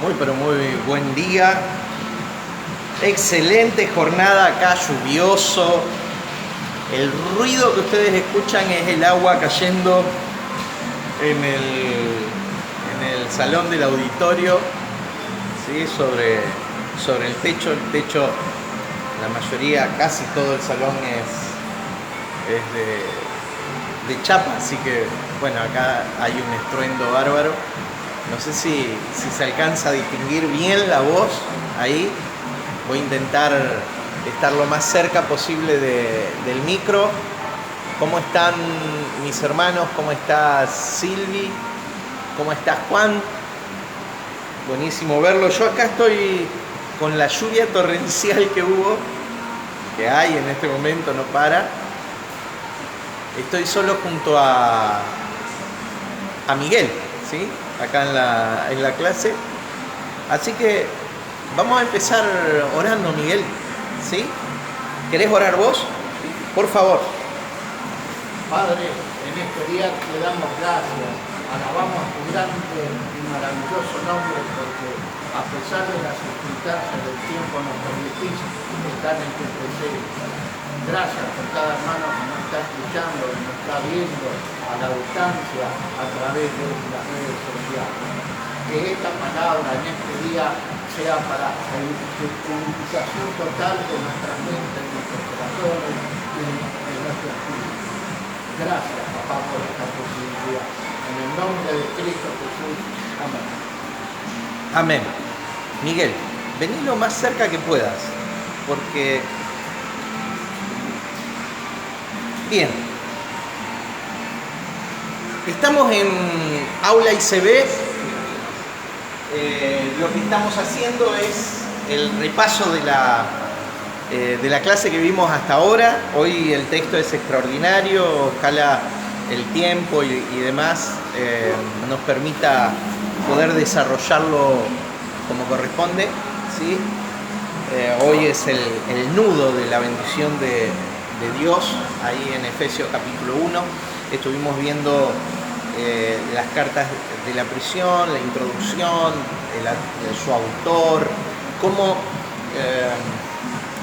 Muy pero muy buen día. Excelente jornada acá, lluvioso. El ruido que ustedes escuchan es el agua cayendo en el salón del auditorio, ¿sí? sobre el techo. El techo, la mayoría, casi todo el salón es de chapa, así que bueno, acá hay un estruendo bárbaro. No sé si se alcanza a distinguir bien la voz ahí. Voy a intentar estar lo más cerca posible del micro. ¿Cómo están mis hermanos? ¿Cómo estás, Silvi? ¿Cómo estás, Juan? Buenísimo verlo. Yo acá estoy con la lluvia torrencial que hay en este momento, no para. Estoy solo junto a Miguel, ¿sí? Acá en la clase. Así que vamos a empezar orando, Miguel, ¿sí? ¿Querés orar vos? Por favor. Padre, en este día te damos gracias, alabamos tu grande y maravilloso nombre porque a pesar de las circunstancias del tiempo nos permitís estar en tu presencia. Gracias por cada hermano que nos está escuchando, que nos está viendo a la distancia a través de las redes sociales. Que esta palabra en este día sea para la unificación total de nuestras mentes, de nuestros corazones y de nuestro espíritu. Gracias, papá, por esta posibilidad. En el nombre de Cristo Jesús. Amén. Amén. Miguel, vení lo más cerca que puedas, porque... Bien. Estamos en Aula ICB. Lo que estamos haciendo es el repaso de la clase que vimos hasta ahora. Hoy el texto es extraordinario, ojalá el tiempo y demás nos permita poder desarrollarlo como corresponde, ¿sí? Hoy es el nudo de la bendición de Dios, ahí en Efesios capítulo 1. Estuvimos viendo las cartas de la prisión, la introducción, su autor, cómo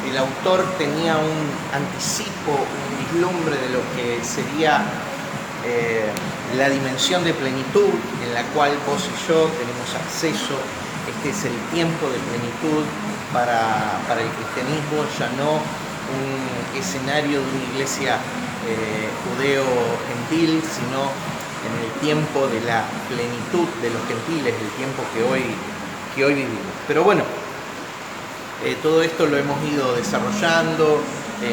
el autor tenía un anticipo, un vislumbre de lo que sería la dimensión de plenitud en la cual vos y yo tenemos acceso. Este es el tiempo de plenitud para el cristianismo, ya no un escenario de una iglesia judeo-gentil, sino en el tiempo de la plenitud de los gentiles, el tiempo que hoy vivimos. Pero bueno, todo esto lo hemos ido desarrollando,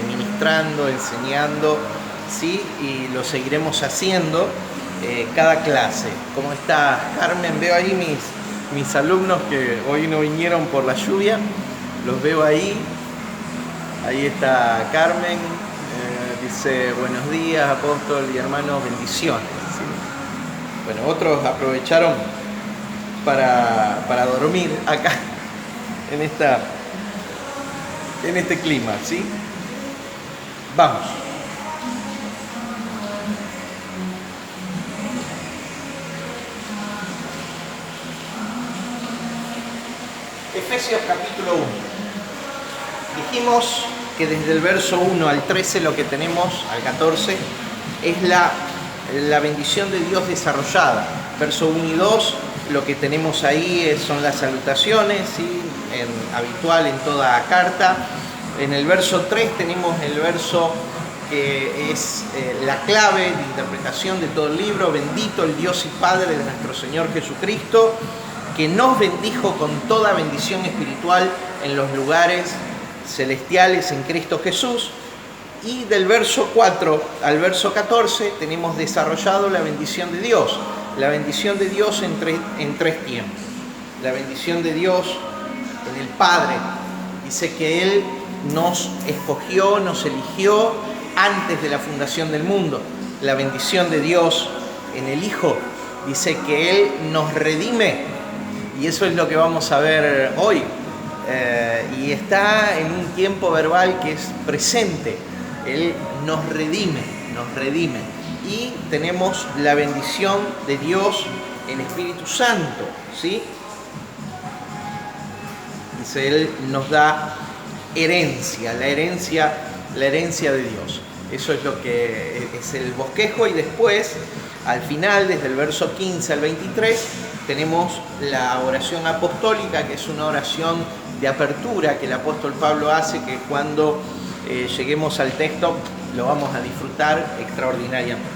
ministrando, enseñando, ¿sí? Y lo seguiremos haciendo cada clase. ¿Cómo está Carmen? Veo ahí mis alumnos que hoy no vinieron por la lluvia, los veo ahí. Ahí está Carmen, dice buenos días apóstol y hermanos, bendiciones. ¿Sí? Bueno, otros aprovecharon para dormir acá en este clima, ¿sí? Vamos. Efesios capítulo 1. Dijimos que desde el verso 1 al 13 lo que tenemos, al 14, es la bendición de Dios desarrollada. Verso 1 y 2, lo que tenemos ahí son las salutaciones, ¿sí? Habitual en toda carta. En el verso 3 tenemos el verso que es la clave de interpretación de todo el libro. Bendito el Dios y Padre de nuestro Señor Jesucristo, que nos bendijo con toda bendición espiritual en los lugares celestiales en Cristo Jesús. Y del verso 4 al verso 14 tenemos desarrollado la bendición de Dios. La bendición de Dios en tres tiempos. La bendición de Dios en el Padre. Dice que Él nos escogió, nos eligió antes de la fundación del mundo. La bendición de Dios en el Hijo. Dice que Él nos redime. Y eso es lo que vamos a ver hoy. Y está en un tiempo verbal que es presente. Él nos redime. Y tenemos la bendición de Dios, el Espíritu Santo, ¿sí? Él nos da herencia, la herencia de Dios. Eso es lo que es el bosquejo, y después, al final, desde el verso 15 al 23, tenemos la oración apostólica, que es una oración de apertura que el apóstol Pablo hace, que cuando lleguemos al texto lo vamos a disfrutar extraordinariamente.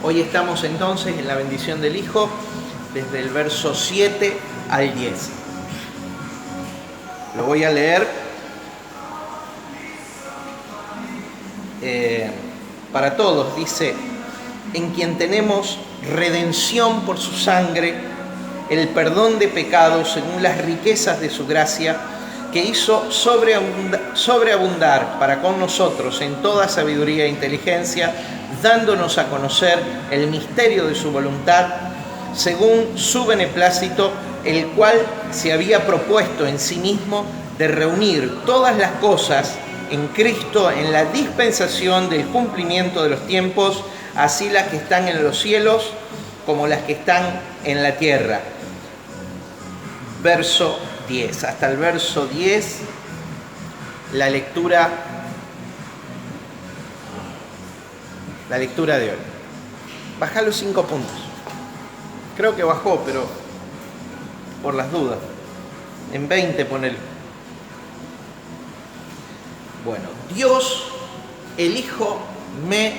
Hoy estamos entonces en la bendición del Hijo, desde el verso 7 al 10. Lo voy a leer para todos. Dice: en quien tenemos redención por su sangre, el perdón de pecados según las riquezas de su gracia, que hizo sobreabundar para con nosotros en toda sabiduría e inteligencia, dándonos a conocer el misterio de su voluntad, según su beneplácito, el cual se había propuesto en sí mismo de reunir todas las cosas en Cristo en la dispensación del cumplimiento de los tiempos, así las que están en los cielos como las que están en la tierra. Verso 10. Hasta el verso 10, la lectura de hoy. Baja los 5 puntos. Creo que bajó, pero por las dudas. En 20 ponelo. Bueno, Dios, el Hijo, me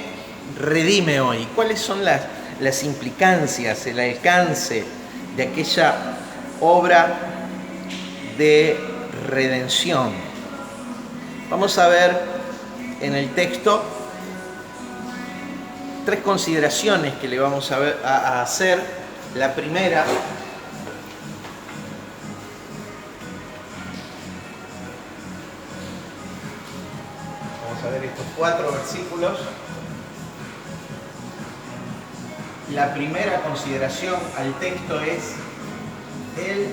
redime hoy. ¿Cuáles son las implicancias, el alcance de aquella obra de redención? Vamos a ver en el texto 3 consideraciones que le vamos a hacer. La primera, vamos a ver estos 4 versículos. La primera consideración al texto es el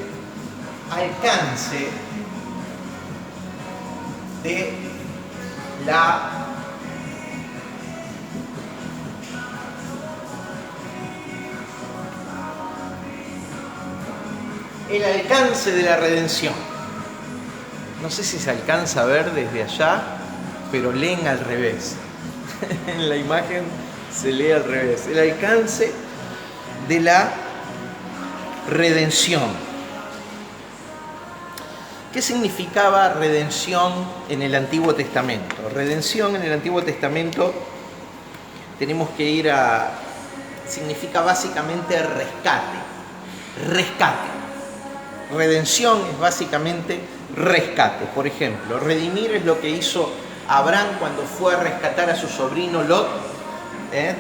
alcance de la redención. No sé si se alcanza a ver desde allá, pero leen al revés. En la imagen se lee al revés. El alcance de la redención. ¿Qué significaba redención en el Antiguo Testamento? Redención en el Antiguo Testamento significa básicamente rescate. Redención es básicamente rescate. Por ejemplo, redimir es lo que hizo Abraham cuando fue a rescatar a su sobrino Lot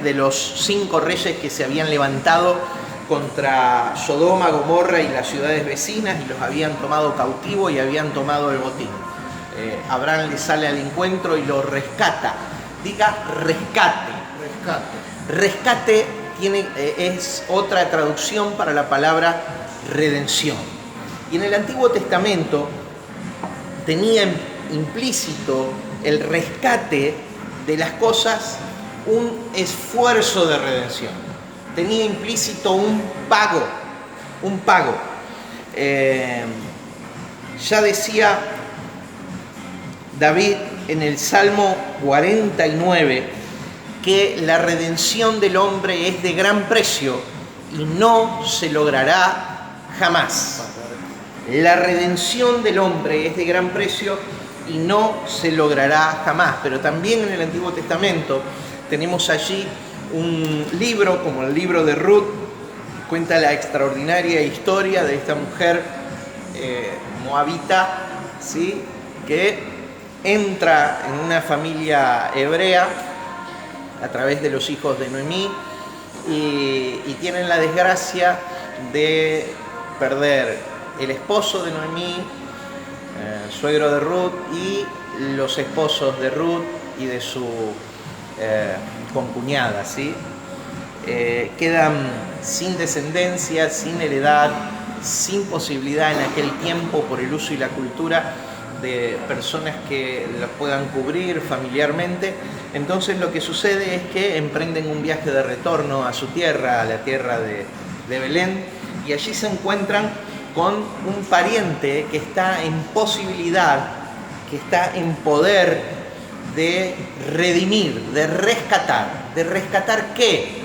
de los 5 reyes que se habían levantado contra Sodoma, Gomorra y las ciudades vecinas, y los habían tomado cautivo y habían tomado el botín. Abraham le sale al encuentro y lo rescata. Diga rescate. Rescate es otra traducción para la palabra redención. Y en el Antiguo Testamento tenía implícito el rescate de las cosas un esfuerzo de redención. Tenía implícito un pago. Ya decía David en el Salmo 49 que la redención del hombre es de gran precio y no se logrará jamás. La redención del hombre es de gran precio y no se logrará jamás. Pero también en el Antiguo Testamento tenemos allí un libro como el libro de Ruth, que cuenta la extraordinaria historia de esta mujer moabita, ¿sí?, que entra en una familia hebrea a través de los hijos de Noemí y tienen la desgracia de perder el esposo de Noemí, suegro de Ruth, y los esposos de Ruth y de su concuñada, ¿sí? Quedan sin descendencia, sin heredad, sin posibilidad en aquel tiempo por el uso y la cultura de personas que las puedan cubrir familiarmente. Entonces lo que sucede es que emprenden un viaje de retorno a su tierra, a la tierra de Belén, y allí se encuentran con un pariente que está en posibilidad, que está en poder de redimir, de rescatar. ¿De rescatar qué?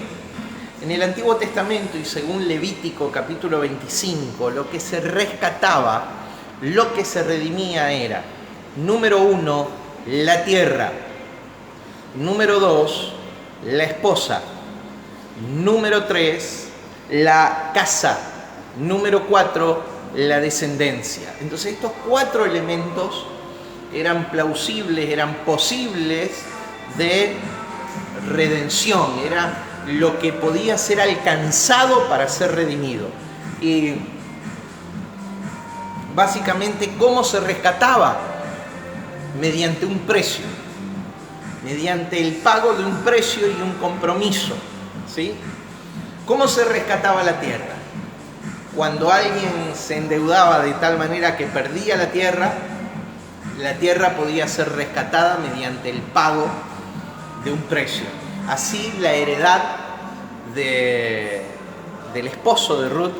En el Antiguo Testamento y según Levítico capítulo 25, lo que se rescataba, lo que se redimía era, número 1, la tierra. Número 2, la esposa. Número 3, la casa. Número 4, la descendencia. Entonces estos 4 elementos eran plausibles, eran posibles de redención, era lo que podía ser alcanzado para ser redimido. Y básicamente, ¿cómo se rescataba? Mediante un precio, mediante el pago de un precio y un compromiso, ¿sí? ¿Cómo se rescataba la tierra? Cuando alguien se endeudaba de tal manera que perdía la tierra podía ser rescatada mediante el pago de un precio. Así la heredad del esposo de Ruth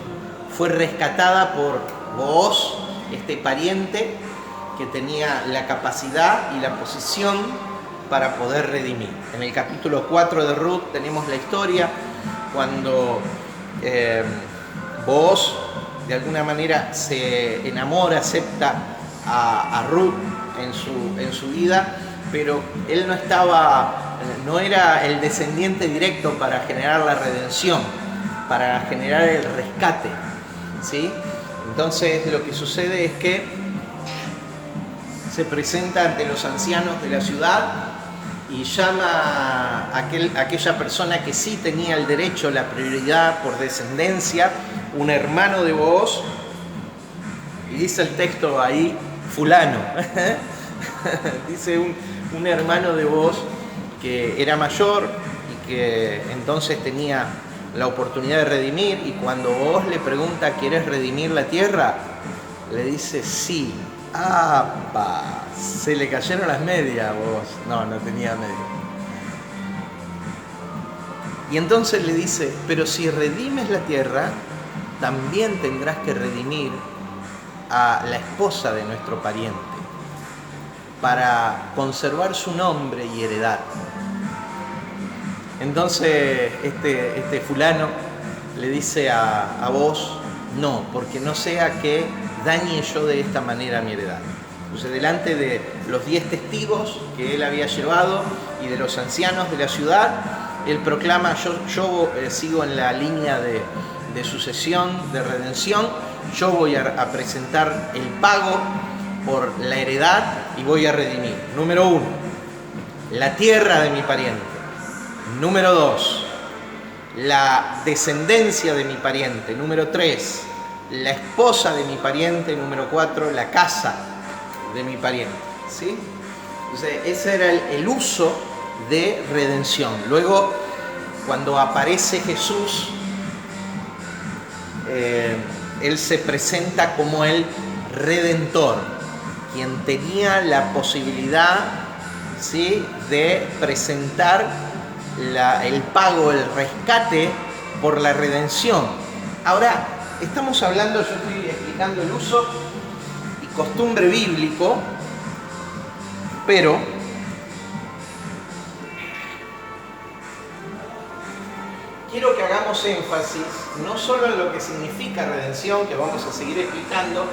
fue rescatada por Booz, este pariente que tenía la capacidad y la posición para poder redimir. En el capítulo 4 de Ruth tenemos la historia cuando Booz de alguna manera se enamora, acepta a Ruth en su vida, pero él no era el descendiente directo para generar la redención, para generar el rescate, ¿sí? Entonces lo que sucede es que se presenta ante los ancianos de la ciudad y llama a aquella persona que sí tenía el derecho, la prioridad por descendencia, un hermano de Booz, y dice el texto ahí, fulano, dice un hermano de Booz que era mayor y que entonces tenía la oportunidad de redimir, y cuando Booz le pregunta, ¿quieres redimir la tierra?, le dice sí. ¡Apa! Se le cayeron las medias a Booz. No tenía medias. Y entonces le dice, pero si redimes la tierra, también tendrás que redimir a la esposa de nuestro pariente, para conservar su nombre y heredad. Entonces este fulano le dice a Booz, no, porque no sea que dañe yo de esta manera mi heredad. Entonces, delante de los 10 testigos que él había llevado y de los ancianos de la ciudad, él proclama, yo sigo en la línea de sucesión, de redención, yo voy a presentar el pago por la heredad y voy a redimir. Número 1, la tierra de mi pariente. Número 2, la descendencia de mi pariente. Número 3, la esposa de mi pariente. Número 4, la casa de mi pariente, ¿sí? Entonces, ese era el uso de redención. Luego, cuando aparece Jesús, Él se presenta como el Redentor, quien tenía la posibilidad, ¿sí?, de presentar el pago, el rescate por la redención. Ahora, estamos hablando, yo estoy explicando el uso y costumbre bíblico, pero quiero que hagamos énfasis no solo en lo que significa redención, que vamos a seguir explicando,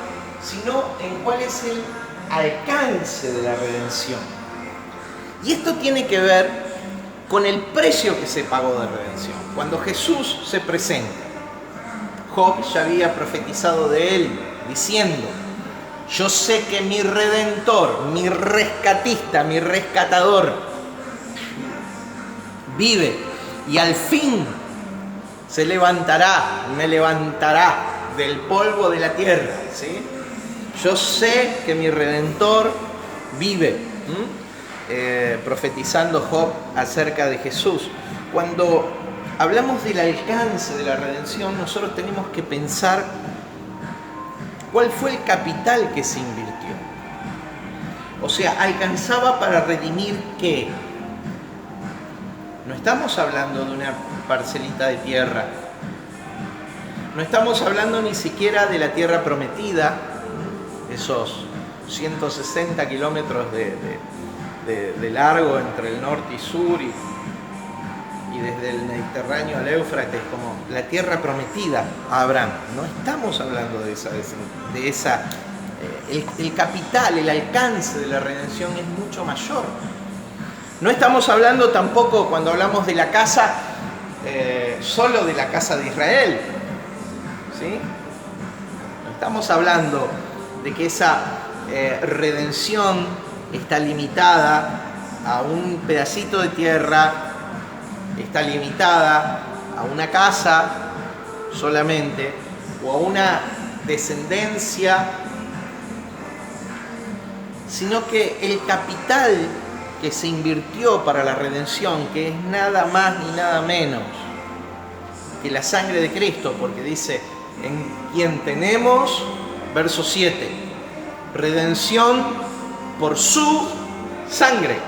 sino en cuál es el alcance de la redención. Y esto tiene que ver con el precio que se pagó de redención. Cuando Jesús se presenta, Job ya había profetizado de él, diciendo, yo sé que mi Redentor, mi rescatista, mi rescatador, vive y al fin se levantará, me levantará del polvo de la tierra, ¿sí? Yo sé que mi Redentor vive, profetizando Job acerca de Jesús. Cuando hablamos del alcance de la redención, nosotros tenemos que pensar cuál fue el capital que se invirtió. O sea, ¿alcanzaba para redimir qué? No estamos hablando de una parcelita de tierra. No estamos hablando ni siquiera de la tierra prometida, esos 160 kilómetros de largo entre el norte y sur y desde el Mediterráneo al Éufrates, como la tierra prometida a Abraham. No estamos hablando de esa el capital, el alcance de la redención es mucho mayor. No estamos hablando tampoco, cuando hablamos de la casa, solo de la casa de Israel, ¿sí? No estamos hablando de que esa redención está limitada a un pedacito de tierra, está limitada a una casa solamente, o a una descendencia, sino que el capital que se invirtió para la redención, que es nada más ni nada menos que la sangre de Cristo, porque dice, en quien tenemos, verso 7, redención por su sangre.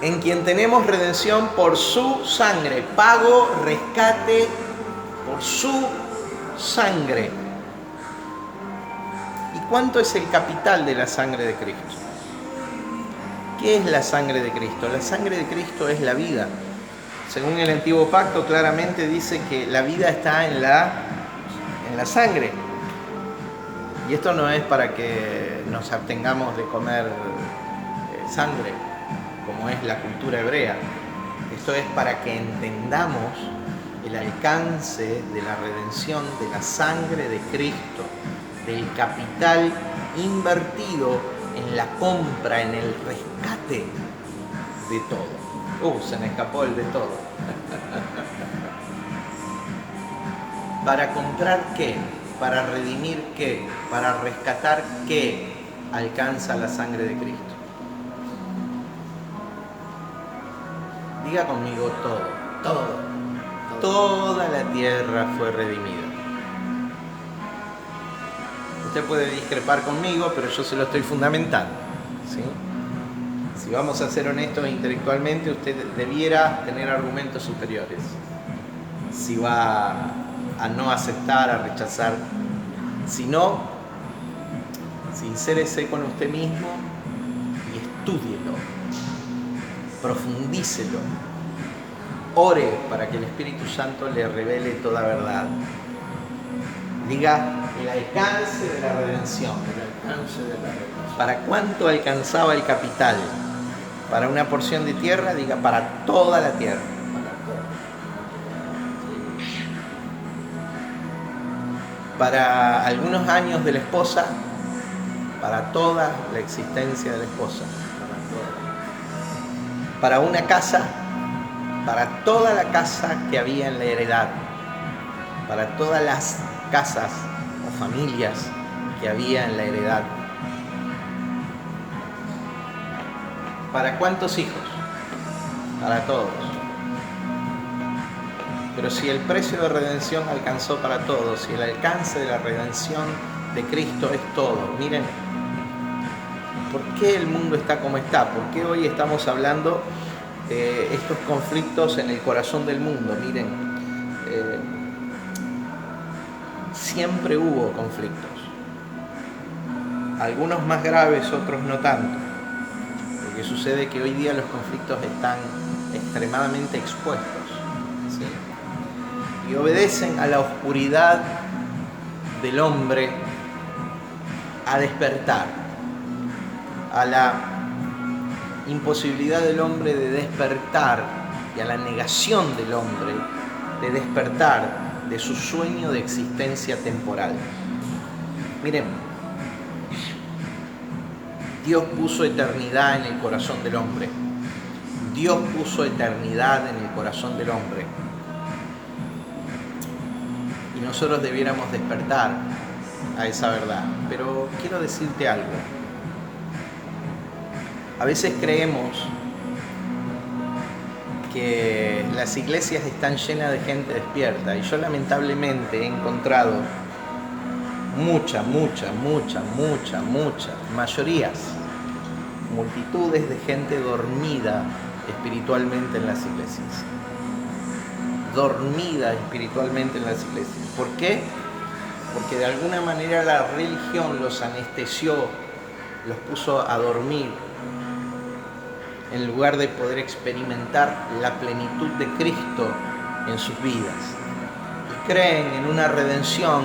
En quien tenemos redención por su sangre, pago, rescate por su sangre. ¿Y cuánto es el capital de la sangre de Cristo? ¿Qué es la sangre de Cristo? La sangre de Cristo es la vida. Según el Antiguo Pacto, claramente dice que la vida está en la sangre. Y esto no es para que nos abstengamos de comer sangre, como es la cultura hebrea. Esto es para que entendamos el alcance de la redención de la sangre de Cristo, del capital invertido en la compra, en el rescate de todo. Se me escapó el de todo. ¿Para comprar qué? ¿Para redimir qué? ¿Para rescatar qué alcanza la sangre de Cristo? Diga conmigo todo. Toda la tierra fue redimida. Usted puede discrepar conmigo, pero yo se lo estoy fundamentando, ¿sí? Si vamos a ser honestos intelectualmente, usted debiera tener argumentos superiores. Si va a no aceptar, a rechazar. Si no, sincérese con usted mismo y estúdielo. Profundícelo. Ore para que el Espíritu Santo le revele toda verdad. Diga el alcance de la redención. ¿Para cuánto alcanzaba el capital? Para una porción de tierra, diga para toda la tierra. Para algunos años de la esposa, para toda la existencia de la esposa. Para una casa, para toda la casa que había en la heredad. Para todas las casas o familias que había en la heredad. ¿Para cuántos hijos? Para todos. Pero si el precio de redención alcanzó para todos, si el alcance de la redención de Cristo es todo, miren, ¿por qué el mundo está como está? ¿Por qué hoy estamos hablando de estos conflictos en el corazón del mundo? Miren, siempre hubo conflictos, algunos más graves, otros no tanto, porque sucede que hoy día los conflictos están extremadamente expuestos, ¿sí? Y obedecen a la oscuridad del hombre a despertar, a la imposibilidad del hombre de despertar y a la negación del hombre de despertar de su sueño de existencia temporal. Miren, Dios puso eternidad en el corazón del hombre. Dios puso eternidad en el corazón del hombre. Y nosotros debiéramos despertar a esa verdad. Pero quiero decirte algo. A veces creemos que las iglesias están llenas de gente despierta, y yo lamentablemente he encontrado mayorías, multitudes de gente dormida espiritualmente en las iglesias. dormida espiritualmente en las iglesias. ¿Por qué? Porque de alguna manera la religión los anestesió, los puso a dormir, en lugar de poder experimentar la plenitud de Cristo en sus vidas. Y creen en una redención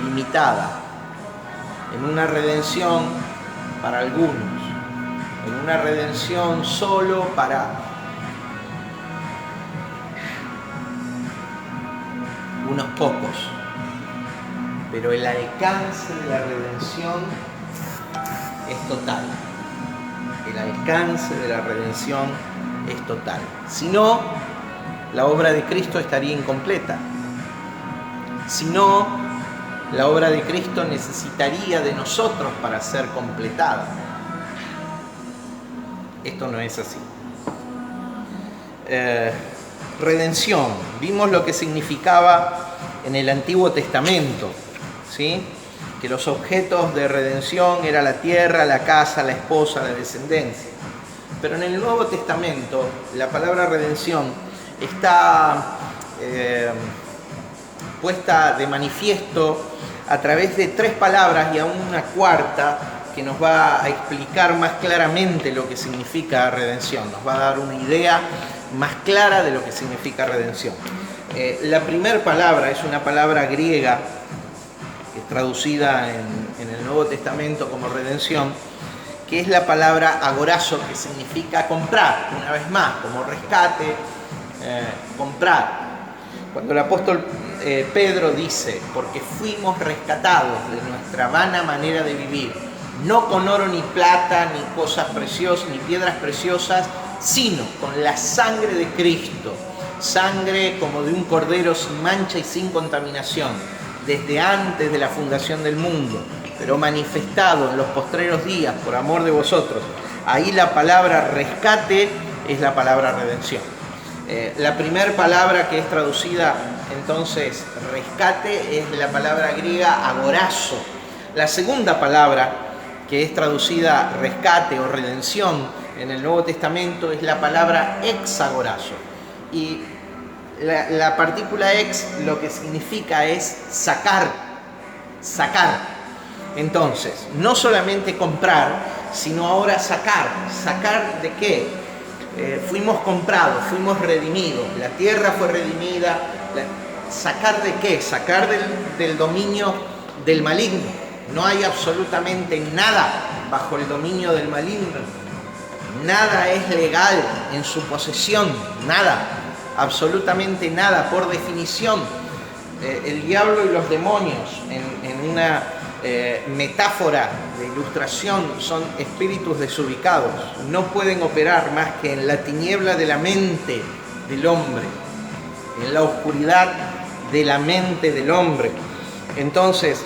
limitada, en una redención para algunos, en una redención solo para unos pocos. Pero el alcance de la redención es total. El alcance de la redención es total. Si no, la obra de Cristo estaría incompleta. Si no, la obra de Cristo necesitaría de nosotros para ser completada. Esto no es así. Redención. Vimos lo que significaba en el Antiguo Testamento, ¿sí? Que los objetos de redención era la tierra, la casa, la esposa, la descendencia. Pero en el Nuevo Testamento la palabra redención está puesta de manifiesto a través de 3 palabras y aún una cuarta que nos va a explicar más claramente lo que significa redención, nos va a dar una idea más clara de lo que significa redención. La primera palabra es una palabra griega traducida en el Nuevo Testamento como redención, que es la palabra agorazo, que significa comprar, una vez más, como rescate, comprar. Cuando el apóstol Pedro dice, porque fuimos rescatados de nuestra vana manera de vivir, no con oro ni plata, ni cosas preciosas, ni piedras preciosas, sino con la sangre de Cristo, sangre como de un cordero sin mancha y sin contaminación, desde antes de la fundación del mundo, pero manifestado en los postreros días por amor de vosotros. Ahí la palabra rescate es la palabra redención. La primera palabra que es traducida entonces rescate es la palabra griega agorazo. La segunda palabra que es traducida rescate o redención en el Nuevo Testamento es la palabra exagorazo. Y la partícula ex lo que significa es sacar. Entonces, no solamente comprar, sino ahora sacar. ¿Sacar de qué? Fuimos comprados, fuimos redimidos, la tierra fue redimida. ¿Sacar de qué? Sacar del dominio del maligno. No hay absolutamente nada bajo el dominio del maligno. Nada es legal en su posesión, nada, absolutamente nada. Por definición, el diablo y los demonios, en una metáfora de ilustración, son espíritus desubicados. No pueden operar más que en la tiniebla de la mente del hombre, en la oscuridad de la mente del hombre. Entonces,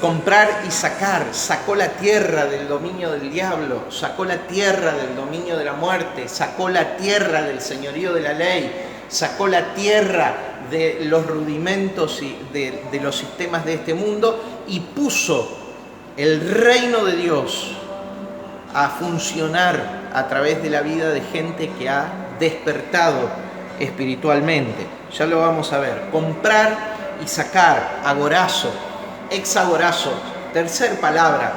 comprar y sacar, sacó la tierra del dominio del diablo, sacó la tierra del dominio de la muerte, sacó la tierra del señorío de la ley, sacó la tierra de los rudimentos y de los sistemas de este mundo y puso el reino de Dios a funcionar a través de la vida de gente que ha despertado espiritualmente. Ya lo vamos a ver. Comprar y sacar, agorazo, exagorazo. Tercer palabra,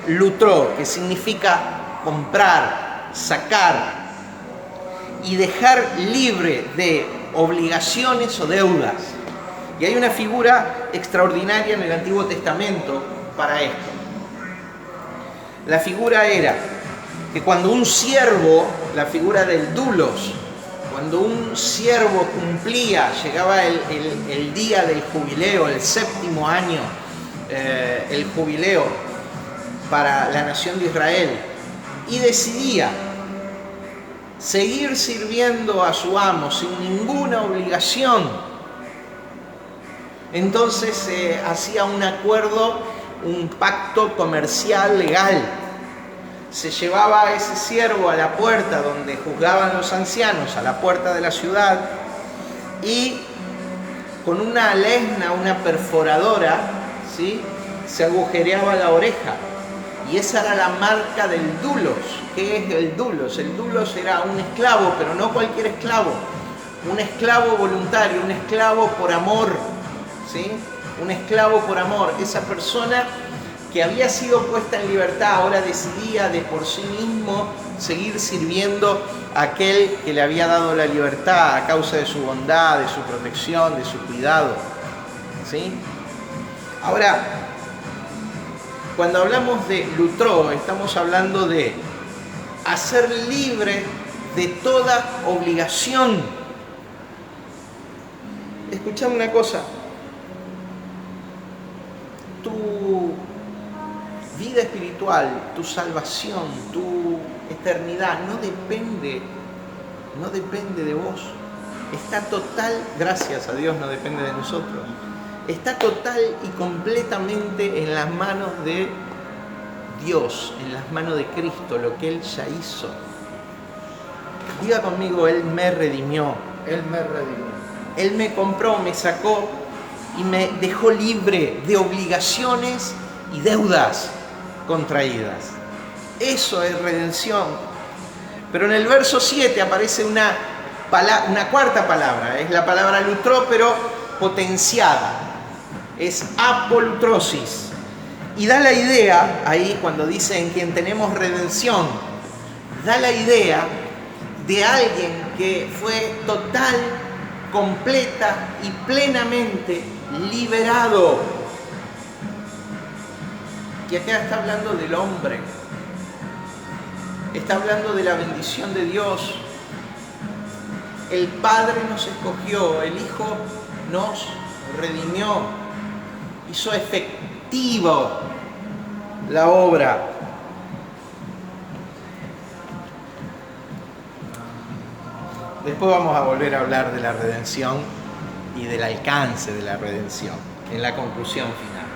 lutro, que significa comprar, sacar y dejar libre de obligaciones o deudas. Y hay una figura extraordinaria en el Antiguo Testamento para esto. La figura era que cuando un siervo, la figura del doulos, cuando un siervo cumplía, llegaba el día del jubileo, el 7º año, el jubileo para la nación de Israel, y decidía seguir sirviendo a su amo sin ninguna obligación, entonces se hacía un acuerdo, un pacto comercial legal. Se llevaba a ese siervo a la puerta donde juzgaban los ancianos, a la puerta de la ciudad, y con una lesna, una perforadora, ¿sí?, se agujereaba la oreja, Y esa era la marca del doulos. ¿Qué es el doulos? El doulos era un esclavo, pero no cualquier esclavo. Un esclavo voluntario, un esclavo por amor, ¿sí? Un esclavo por amor. Esa persona que había sido puesta en libertad ahora decidía de por sí mismo seguir sirviendo a aquel que le había dado la libertad a causa de su bondad, de su protección, de su cuidado, ¿sí? Ahora, cuando hablamos de lutro, estamos hablando de hacer libre de toda obligación. Escuchame una cosa, tu vida espiritual, tu salvación, tu eternidad no depende de vos. Está total, gracias a Dios no depende de nosotros. Está total y completamente en las manos de Dios, en las manos de Cristo, lo que Él ya hizo. Diga conmigo, Él me redimió. Él me redimió. Él me compró, me sacó y me dejó libre de obligaciones y deudas contraídas. Eso es redención. Pero en el verso 7 aparece una cuarta palabra, es la palabra lutro, pero potenciada. Es apolutrosis. Y da la idea, ahí cuando dice en quien tenemos redención, da la idea de alguien que fue total, completa y plenamente liberado. Y acá está hablando del hombre. Está hablando de la bendición de Dios. El Padre nos escogió, el Hijo nos redimió, hizo efectivo la obra. Después vamos a volver a hablar de la redención y del alcance de la redención en la conclusión final.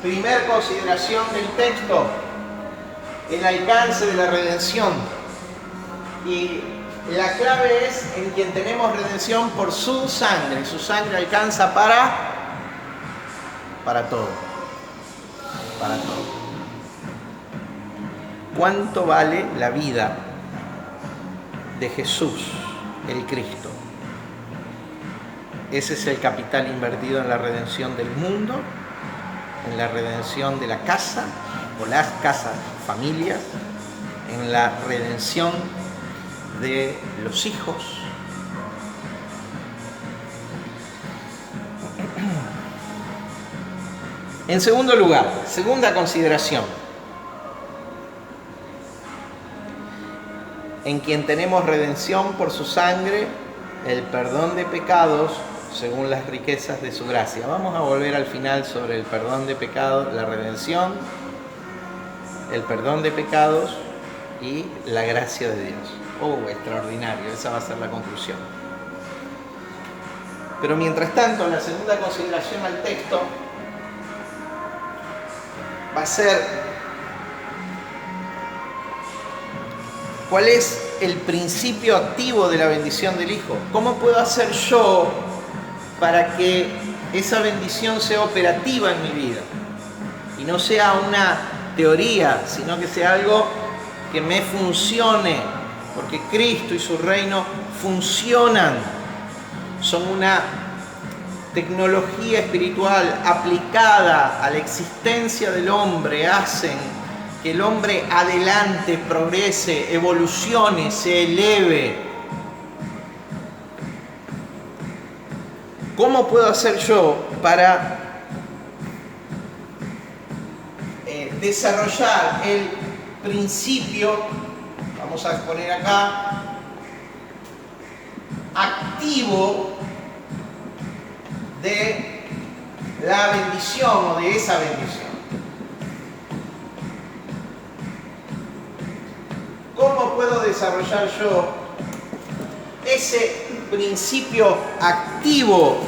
Primer consideración del texto, el alcance de la redención. Y la clave es en quien tenemos redención por su sangre. Su sangre alcanza para todo. Para todo. ¿Cuánto vale la vida de Jesús, el Cristo? Ese es el capital invertido en la redención del mundo, en la redención de la casa o las casas, familias, en la redención de los hijos. En segundo lugar, segunda consideración, en quien tenemos redención por su sangre, el perdón de pecados según las riquezas de su gracia. Vamos a volver al final sobre el perdón de pecados, la redención, el perdón de pecados y la gracia de Dios. Oh, extraordinario, esa va a ser la conclusión. Pero mientras tanto, la segunda consideración al texto va a ser: ¿cuál es el principio activo de la bendición del Hijo? ¿Cómo puedo hacer yo para que esa bendición sea operativa en mi vida? Y no sea una teoría, sino que sea algo que me funcione, porque Cristo y su reino funcionan. Son una tecnología espiritual aplicada a la existencia del hombre, hacen que el hombre adelante, progrese, evolucione, se eleve. ¿Cómo puedo hacer yo para desarrollar el principio, vamos a poner acá, activo de la bendición o de esa bendición? ¿Cómo puedo desarrollar yo ese principio activo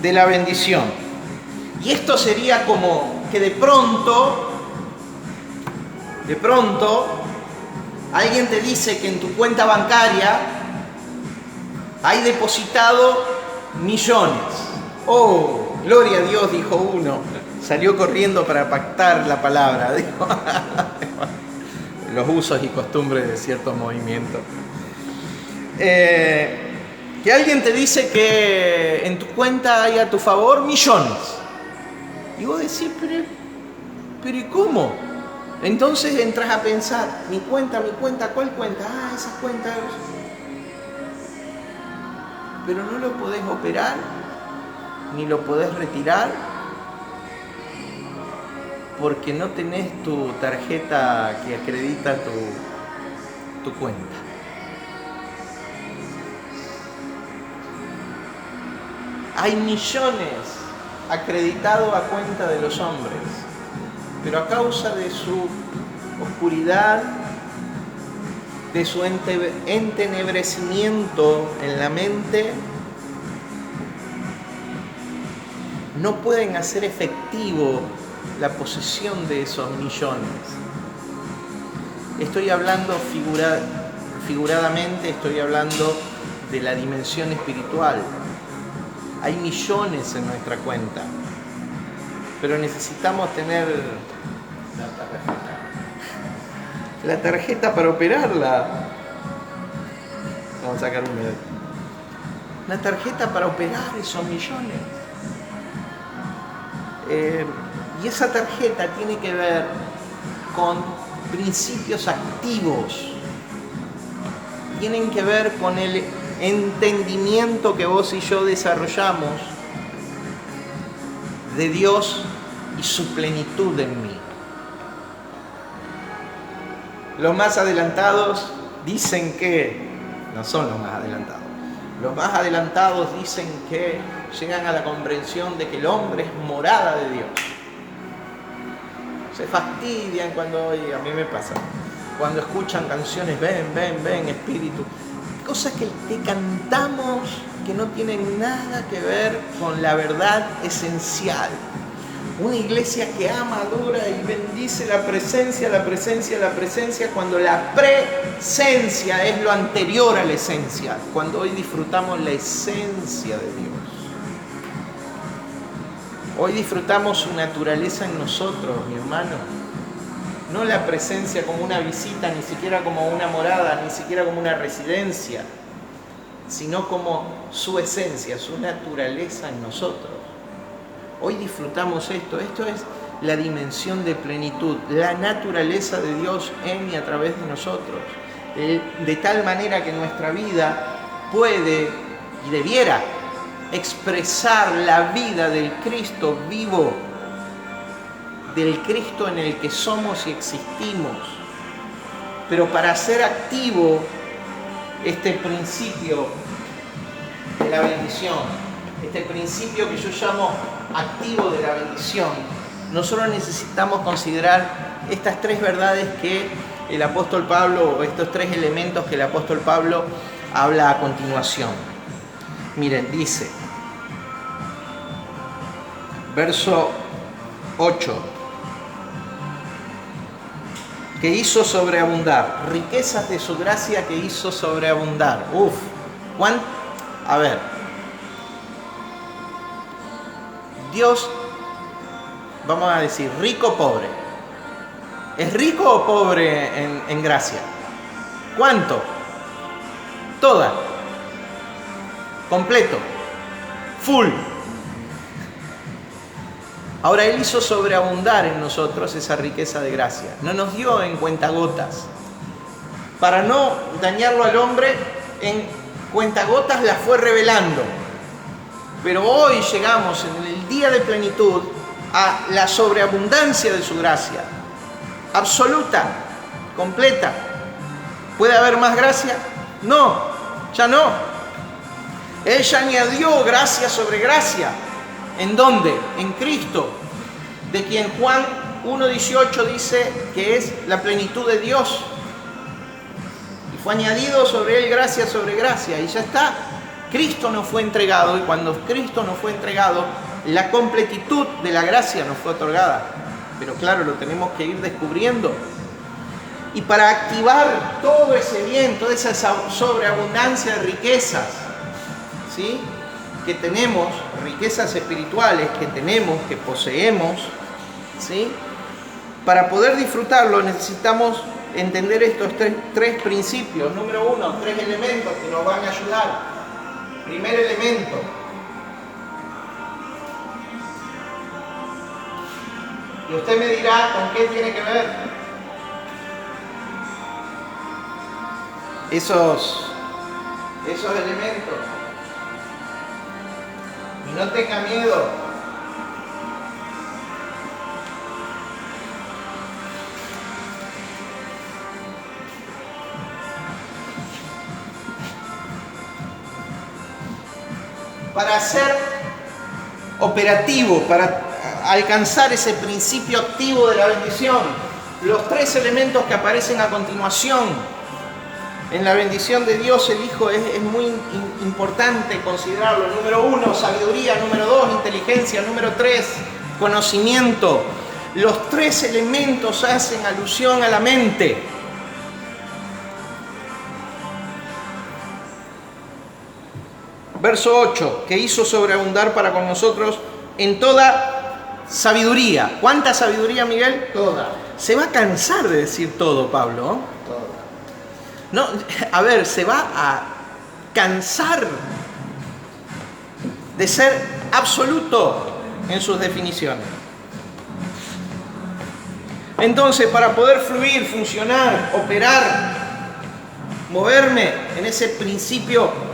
de la bendición? Y esto sería como que de pronto alguien te dice que en tu cuenta bancaria hay depositado millones. Oh, gloria a Dios, dijo uno, Salió corriendo para pactar la palabra, digo. Los usos y costumbres de ciertos movimientos. Que alguien te dice que en tu cuenta hay a tu favor millones. Y vos decís, pero ¿y cómo? Entonces entras a pensar, mi cuenta, ¿cuál cuenta? Ah, esa cuenta. Pero no lo podés operar, ni lo podés retirar, porque no tenés tu tarjeta que acredita tu cuenta. Hay millones acreditados a cuenta de los hombres, pero a causa de su oscuridad, de su entenebrecimiento en la mente, no pueden hacer efectivo la posesión de esos millones. Estoy hablando figuradamente, estoy hablando de la dimensión espiritual. Hay millones en nuestra cuenta, pero necesitamos tener la tarjeta para operarla. Vamos a sacar un dedo. La tarjeta para operar esos millones. Y esa tarjeta tiene que ver con principios activos. Tienen que ver con el entendimiento que vos y yo desarrollamos de Dios y su plenitud en mí. Los más adelantados dicen que, no son los más adelantados, los más adelantados dicen que llegan a la comprensión de que el hombre es morada de Dios. Se fastidian cuando, y a mí me pasa, cuando escuchan canciones, ven, espíritu, cosas que cantamos que no tienen nada que ver con la verdad esencial. Una iglesia que ama, adora y bendice la presencia, cuando la presencia es lo anterior a la esencia, cuando hoy disfrutamos la esencia de Dios. Hoy disfrutamos su naturaleza en nosotros, mi hermano. No la presencia como una visita, ni siquiera como una morada, ni siquiera como una residencia, sino como su esencia, su naturaleza en nosotros. Hoy disfrutamos esto es la dimensión de plenitud, la naturaleza de Dios en y a través de nosotros. De tal manera que nuestra vida puede y debiera expresar la vida del Cristo vivo, del Cristo en el que somos y existimos. Pero para hacer activo este principio de la bendición, este principio que yo llamo activo de la bendición, nosotros necesitamos considerar estas tres verdades que el apóstol Pablo, o estos tres elementos que el apóstol Pablo habla a continuación. Miren, dice, verso 8, que hizo sobreabundar, riquezas de su gracia que hizo sobreabundar. A ver, Dios, vamos a decir, rico o pobre. ¿Es rico o pobre en gracia? ¿Cuánto? Toda. Completo. Full. Ahora Él hizo sobreabundar en nosotros esa riqueza de gracia. No nos dio en cuentagotas. Para no dañarlo al hombre, en cuentagotas la fue revelando. Pero hoy llegamos en el día de plenitud a la sobreabundancia de su gracia. Absoluta, completa. ¿Puede haber más gracia? No, ya no. Él ya añadió gracia sobre gracia. ¿En dónde? En Cristo, de quien Juan 1:18 dice que es la plenitud de Dios. Y fue añadido sobre él gracia sobre gracia, y ya está. Cristo nos fue entregado, y cuando Cristo nos fue entregado, la completitud de la gracia nos fue otorgada. Pero claro, lo tenemos que ir descubriendo. Y para activar todo ese bien, toda esa sobreabundancia de riquezas, ¿sí?, que tenemos, riquezas espirituales que tenemos, que poseemos, ¿sí? Para poder disfrutarlo necesitamos entender estos tres principios. Número uno, 3 elementos que nos van a ayudar. Primer elemento. Y usted me dirá con qué tiene que ver esos elementos. Y no tenga miedo. Para ser operativo, para alcanzar ese principio activo de la bendición, los 3 elementos que aparecen a continuación en la bendición de Dios el Hijo es muy importante considerarlo. Número 1, sabiduría. Número 2, inteligencia. Número 3, conocimiento. Los 3 elementos hacen alusión a la mente. Verso 8, que hizo sobreabundar para con nosotros en toda sabiduría. ¿Cuánta sabiduría, Miguel? Toda. Se va a cansar de decir todo, Pablo. Toda. No, a ver, se va a cansar de ser absoluto en sus definiciones. Entonces, para poder fluir, funcionar, operar, moverme en ese principio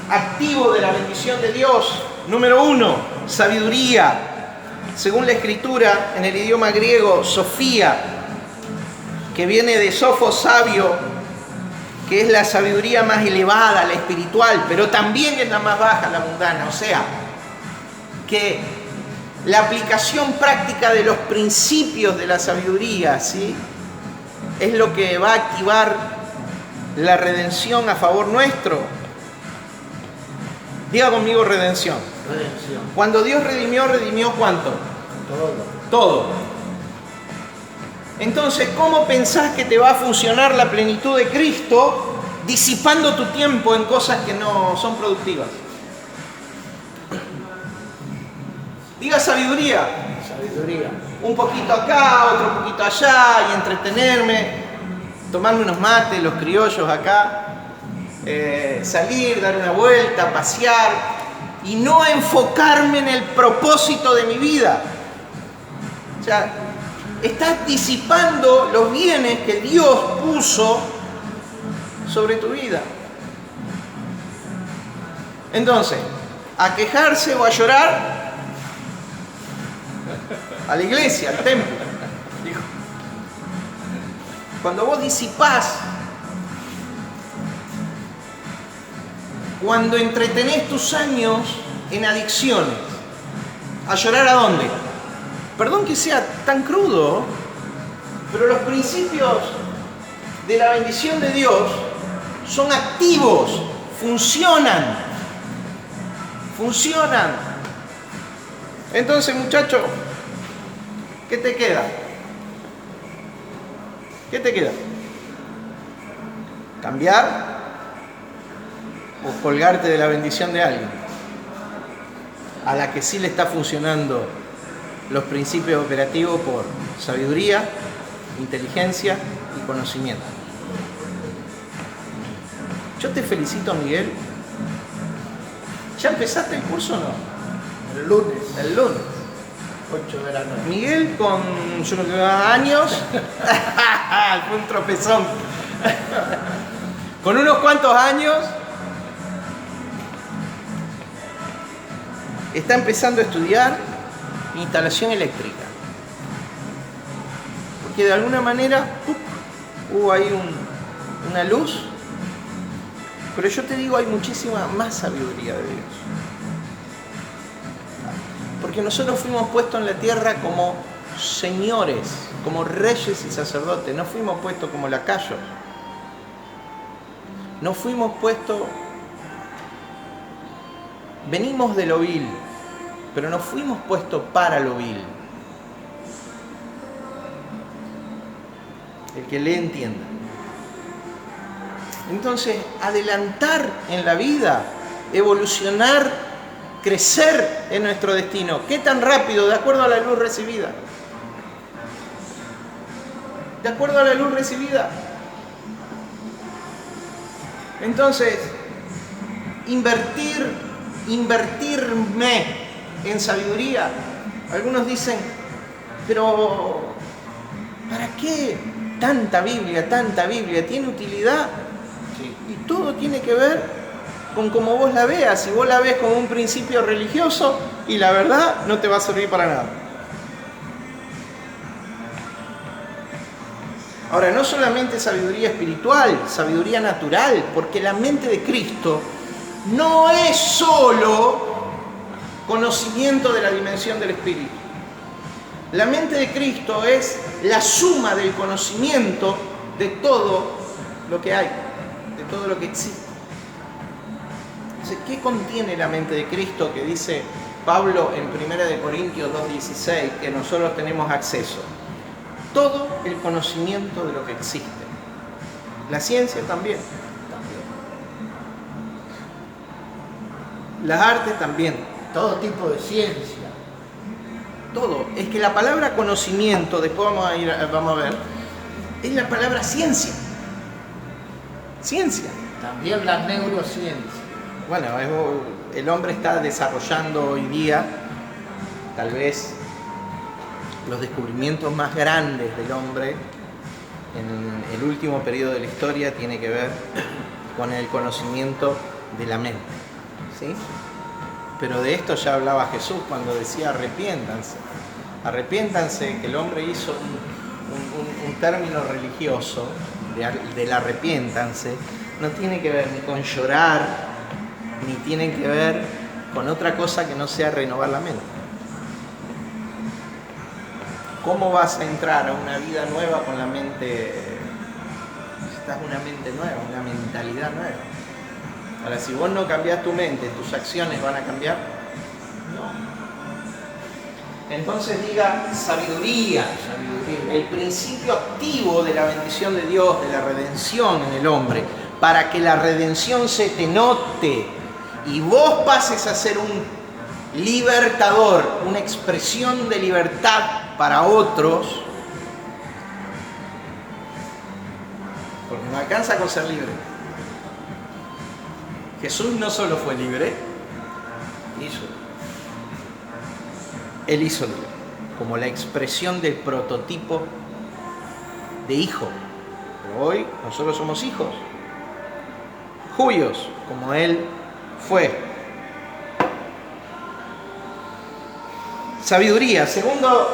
activo de la bendición de Dios, número 1, sabiduría. Según la escritura, en el idioma griego, sofía, que viene de sofos, sabio, que es la sabiduría más elevada, la espiritual, pero también es la más baja, la mundana. O sea, que la aplicación práctica de los principios de la sabiduría, ¿sí?, es lo que va a activar la redención a favor nuestro. Diga conmigo redención. Redención. Cuando Dios redimió ¿cuánto? Todo. Todo. Entonces, ¿cómo pensás que te va a funcionar la plenitud de Cristo disipando tu tiempo en cosas que no son productivas? Diga sabiduría. Sabiduría. Un poquito acá, otro poquito allá, y entretenerme, tomarme unos mates, los criollos acá, salir, dar una vuelta, pasear, y no enfocarme en el propósito de mi vida. O sea, estás disipando los bienes que Dios puso sobre tu vida. Entonces, a quejarse o a llorar, a la iglesia, al templo. Dijo. Cuando vos disipás, cuando entretenés tus años en adicciones, ¿a llorar a dónde? Perdón que sea tan crudo, pero los principios de la bendición de Dios son activos, funcionan. Entonces, muchacho, ¿qué te queda? ¿Qué te queda? ¿Cambiar o colgarte de la bendición de alguien a la que sí le está funcionando los principios operativos por sabiduría, inteligencia y conocimiento? Yo te felicito, Miguel. ¿Ya empezaste el curso o no? El lunes. El lunes. 8 de la noche. Miguel con yo no creo años. Fue un tropezón. Con unos cuantos años está empezando a estudiar instalación eléctrica. Porque de alguna manera hubo ahí una luz. Pero yo te digo, hay muchísima más sabiduría de Dios. Porque nosotros fuimos puestos en la tierra como señores, como reyes y sacerdotes. No fuimos puestos como lacayos. No fuimos puestos... Venimos de lo vil, pero no fuimos puestos para lo vil. El que le entienda. Entonces, adelantar en la vida, evolucionar crecer en nuestro destino. ¿Qué tan rápido? De acuerdo a la luz recibida. De acuerdo a la luz recibida. Entonces, invertirme en sabiduría. Algunos dicen, pero ¿para qué tanta Biblia? ¿Tiene utilidad? Sí. Y todo tiene que ver con cómo vos la veas. Si vos la ves como un principio religioso, y la verdad no te va a servir para nada. Ahora, no solamente sabiduría espiritual, sabiduría natural, porque la mente de Cristo no es solo conocimiento de la dimensión del Espíritu. La mente de Cristo es la suma del conocimiento de todo lo que hay, de todo lo que existe. Entonces, ¿qué contiene la mente de Cristo que dice Pablo en 1 Corintios 2:16 que nosotros tenemos acceso? Todo el conocimiento de lo que existe. La ciencia también. Las artes también. Todo tipo de ciencia. Todo. Es que la palabra conocimiento, después vamos a ver, es la palabra ciencia. Ciencia. También la neurociencia. Bueno, el hombre está desarrollando hoy día, tal vez, los descubrimientos más grandes del hombre en el último periodo de la historia tiene que ver con el conocimiento de la mente, ¿sí? Pero de esto ya hablaba Jesús cuando decía arrepiéntanse. Arrepiéntanse, que el hombre hizo un término religioso del arrepiéntanse, no tiene que ver ni con llorar, ni tiene que ver con otra cosa que no sea renovar la mente. ¿Cómo vas a entrar a una vida nueva con la mente? Necesitas una mente nueva, una mentalidad nueva. Ahora, si vos no cambiás tu mente, ¿tus acciones van a cambiar? No. Entonces diga sabiduría, el principio activo de la bendición de Dios, de la redención en el hombre, para que la redención se te note y vos pases a ser un libertador, una expresión de libertad para otros, porque no alcanza con ser libre. Jesús no solo fue libre, Él hizo libre, como la expresión del prototipo de hijo. Pero hoy nosotros somos hijos, judíos, como Él fue. Sabiduría, segundo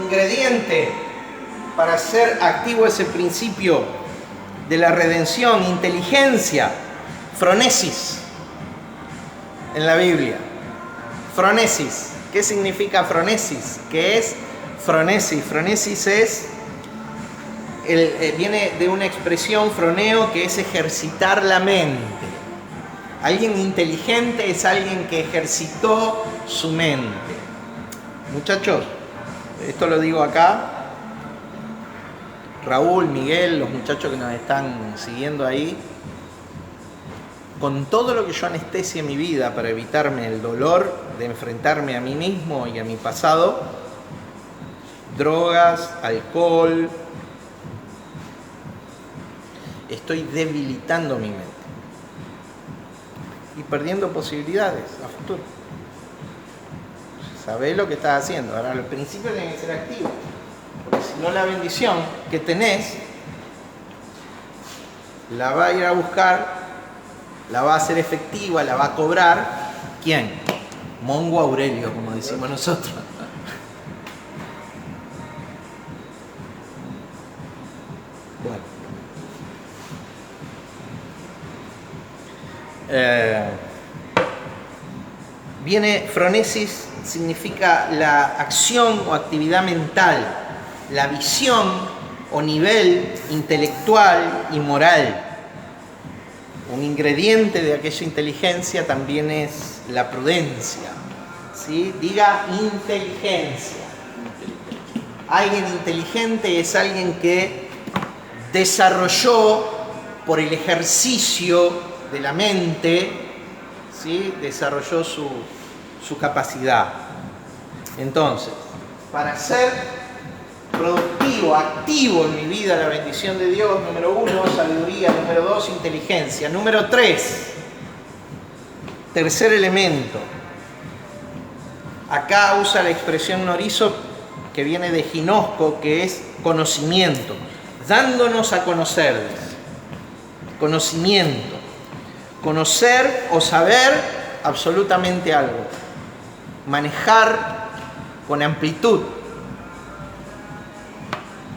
ingrediente para hacer activo ese principio de la redención, inteligencia, phronesis en la Biblia. Phronesis, ¿qué significa phronesis? ¿Qué es phronesis? Phronesis viene de una expresión phroneo que es ejercitar la mente. Alguien inteligente es alguien que ejercitó su mente. Muchachos, esto lo digo acá. Raúl, Miguel, los muchachos que nos están siguiendo ahí. Con todo lo que yo anestesie en mi vida para evitarme el dolor de enfrentarme a mí mismo y a mi pasado, drogas, alcohol, estoy debilitando mi mente y perdiendo posibilidades a futuro. Sabés lo que estás haciendo. Ahora, al principio tiene que ser activo, porque si no, la bendición que tenés la va a ir a buscar, la va a hacer efectiva, la va a cobrar. ¿Quién? Mongo Aurelio, como decimos nosotros. Bueno. Viene phronesis, significa la acción o actividad mental, la visión o nivel intelectual y moral. Un ingrediente de aquella inteligencia también es la prudencia, ¿sí? Diga inteligencia. Alguien inteligente es alguien que desarrolló por el ejercicio de la mente, ¿sí? Desarrolló su capacidad. Entonces, para ser productivo, activo en mi vida la bendición de Dios, número 1, sabiduría, número 2, inteligencia, número 3, tercer elemento. Acá usa la expresión norizo que viene de ginosco, que es conocimiento, dándonos a conocer. Conocimiento, conocer o saber absolutamente algo, manejar con amplitud.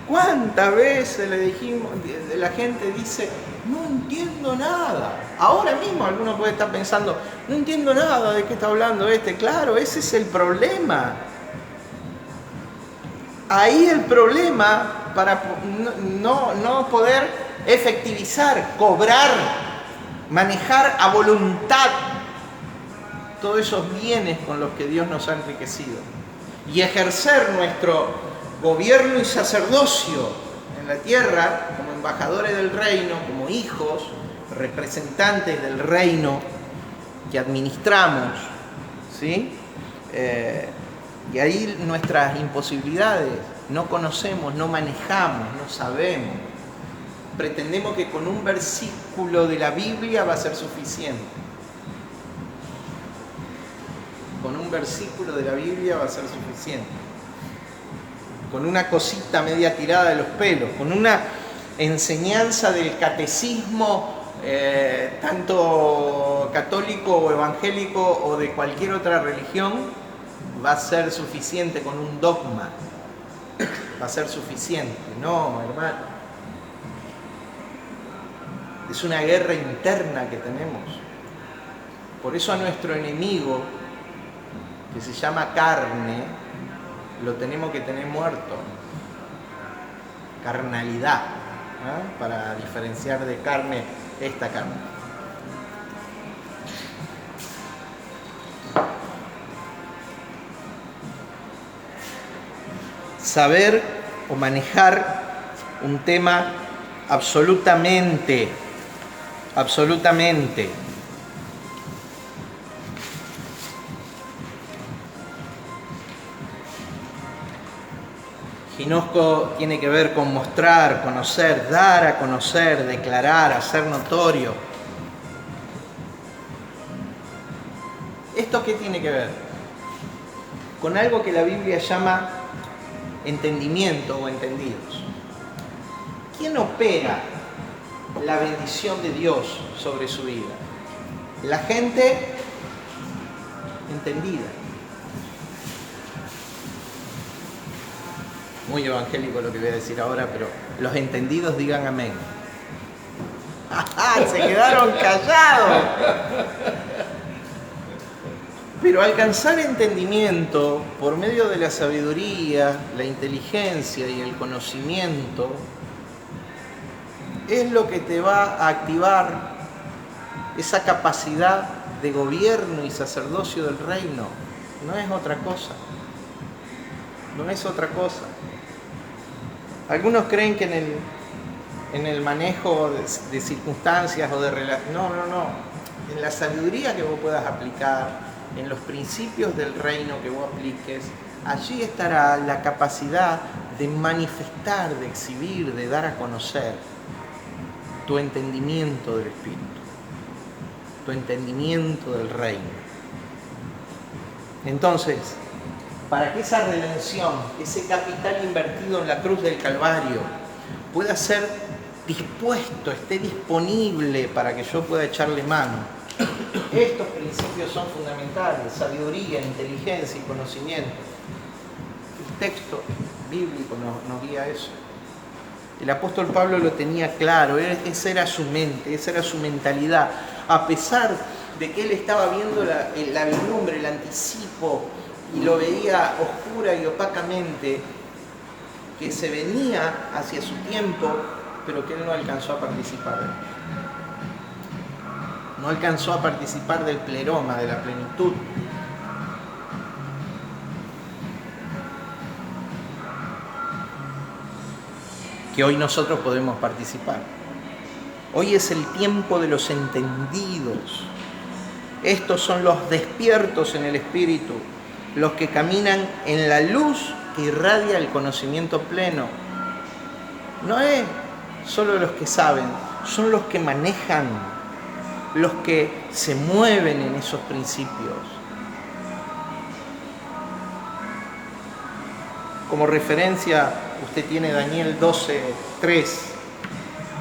¿Cuántas veces le dijimos, la gente dice, no entiendo nada? Ahora mismo alguno puede estar pensando, no entiendo nada de qué está hablando este. Claro, ese es el problema. Ahí el problema para no poder efectivizar, cobrar, manejar a voluntad todos esos bienes con los que Dios nos ha enriquecido y ejercer nuestro gobierno y sacerdocio en la tierra como embajadores del reino, como hijos, representantes del reino que administramos, ¿sí? Y ahí nuestras imposibilidades, no conocemos, no manejamos, no sabemos. Pretendemos que con un versículo de la Biblia va a ser suficiente. Con un versículo de la Biblia va a ser suficiente. Con una cosita media tirada de los pelos, con una enseñanza del catecismo, tanto católico o evangélico o de cualquier otra religión, va a ser suficiente. Con un dogma va a ser suficiente. No, hermano. Es una guerra interna que tenemos. Por eso a nuestro enemigo, que se llama carne, lo tenemos que tener muerto. Carnalidad, ¿no? Para diferenciar de carne esta carne. Saber o manejar un tema absolutamente ginosco tiene que ver con mostrar, conocer, dar a conocer, declarar, hacer notorio. ¿Esto qué tiene que ver? Con algo que la Biblia llama entendimiento o entendidos. ¿Quién opera la bendición de Dios sobre su vida? La gente entendida. Muy evangélico lo que voy a decir ahora, pero los entendidos digan amén. Se quedaron callados. Pero alcanzar entendimiento por medio de la sabiduría, la inteligencia y el conocimiento es lo que te va a activar esa capacidad de gobierno y sacerdocio del reino. No es otra cosa. No es otra cosa. Algunos creen que en el manejo de circunstancias o de relaciones... No. En la sabiduría que vos puedas aplicar, en los principios del reino que vos apliques, allí estará la capacidad de manifestar, de exhibir, de dar a conocer tu entendimiento del Espíritu, tu entendimiento del reino. Entonces, para que esa redención, ese capital invertido en la cruz del Calvario, pueda ser dispuesto, esté disponible para que yo pueda echarle mano, estos principios son fundamentales: sabiduría, inteligencia y conocimiento. El texto bíblico nos guía a eso. El apóstol Pablo lo tenía claro, esa era su mente, esa era su mentalidad. A pesar de que él estaba viendo la vislumbre, el anticipo, y lo veía oscura y opacamente, que se venía hacia su tiempo, pero que él no alcanzó a participar de él. No alcanzó a participar del pleroma, de la plenitud. Que hoy nosotros podemos participar. Hoy es el tiempo de los entendidos. Estos son los despiertos en el Espíritu, los que caminan en la luz que irradia el conocimiento pleno. No es solo los que saben, son los que manejan, los que se mueven en esos principios. Como referencia, usted tiene Daniel 12:3.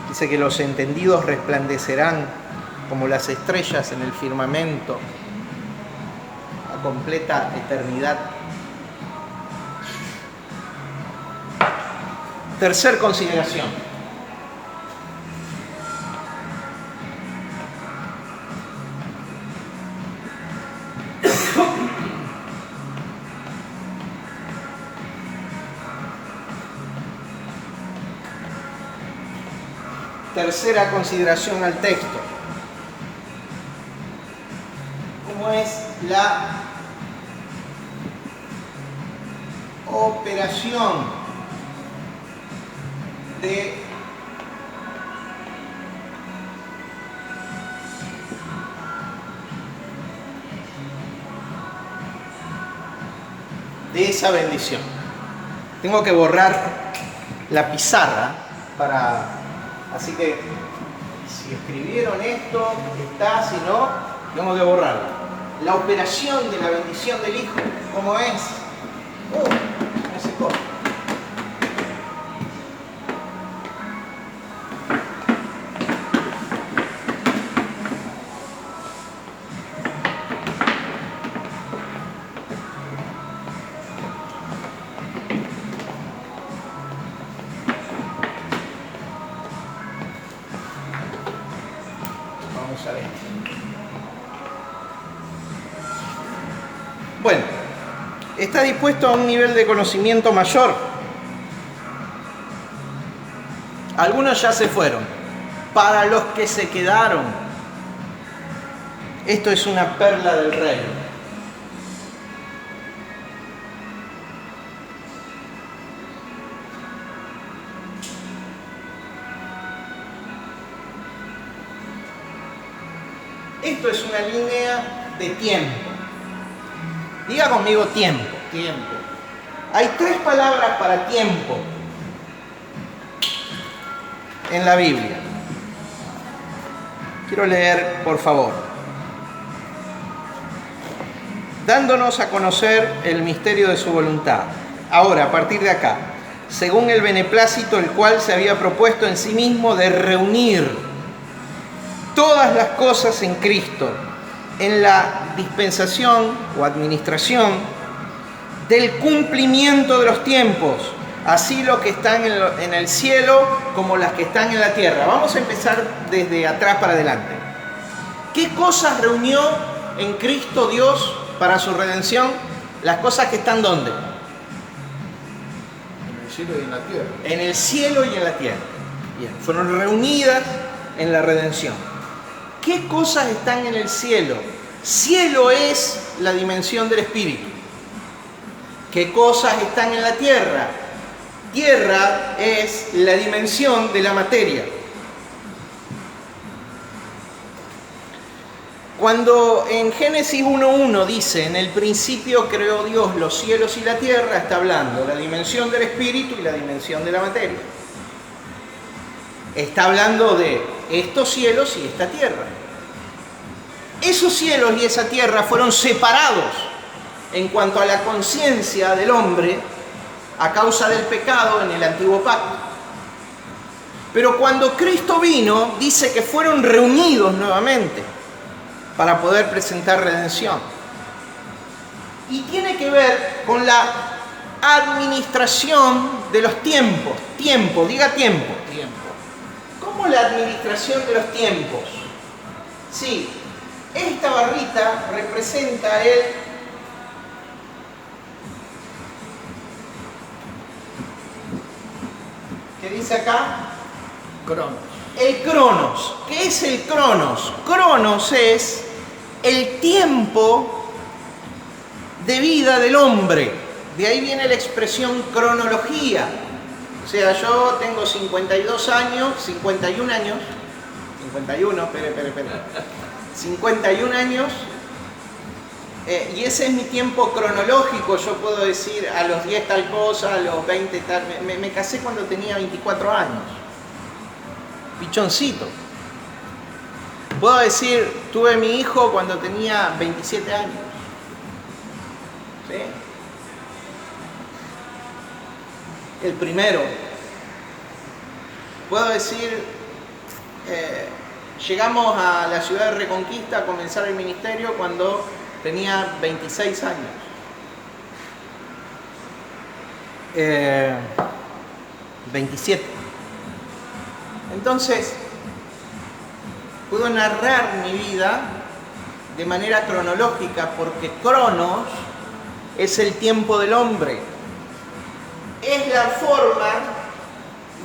Dice que los entendidos resplandecerán como las estrellas en el firmamento a completa eternidad. Tercer consideración. Tercera consideración al texto. ¿Cómo es la operación de esa bendición? Tengo que borrar la pizarra así que si escribieron esto, está, si no, tengo que borrarla. La operación de la bendición del Hijo, ¿cómo es? Me secó. Bueno, está dispuesto a un nivel de conocimiento mayor. Algunos ya se fueron. Para los que se quedaron, esto es una perla del reino. Esto es una línea de tiempo. Diga conmigo tiempo. Tiempo. Hay 3 palabras para tiempo en la Biblia. Quiero leer, por favor. Dándonos a conocer el misterio de su voluntad. Ahora, a partir de acá, según el beneplácito, el cual se había propuesto en sí mismo de reunir todas las cosas en Cristo, en la dispensación o administración del cumplimiento de los tiempos, así los que están en el cielo como las que están en la tierra. Vamos a empezar desde atrás para adelante. ¿Qué cosas reunió en Cristo Dios para su redención? Las cosas que están ¿dónde? En el cielo y en la tierra. En el cielo y en la tierra. Bien, fueron reunidas en la redención. ¿Qué cosas están en el cielo? Cielo es la dimensión del Espíritu. ¿Qué cosas están en la tierra? Tierra es la dimensión de la materia. Cuando en Génesis 1:1 dice, en el principio creó Dios los cielos y la tierra, está hablando la dimensión del Espíritu y la dimensión de la materia. Está hablando de estos cielos y esta tierra. Esos cielos y esa tierra fueron separados en cuanto a la conciencia del hombre a causa del pecado en el antiguo pacto. Pero cuando Cristo vino, dice que fueron reunidos nuevamente para poder presentar redención. Y tiene que ver con la administración de los tiempos. Tiempo, diga tiempo. Tiempo. ¿Cómo la administración de los tiempos? Sí, esta barrita representa ¿qué dice acá? Cronos. El cronos. ¿Qué es el cronos? Cronos es el tiempo de vida del hombre. De ahí viene la expresión cronología. O sea, yo tengo 52 años, 51 años, 51, espere. 51 años. Y ese es mi tiempo cronológico. Yo puedo decir a los 10 tal cosa, a los 20 tal. Me casé cuando tenía 24 años. Pichoncito. Puedo decir, tuve mi hijo cuando tenía 27 años. ¿Sí? El primero. Puedo decir, llegamos a la ciudad de Reconquista a comenzar el ministerio cuando tenía 26 años. 27. Entonces, puedo narrar mi vida de manera cronológica porque cronos es el tiempo del hombre. Es la forma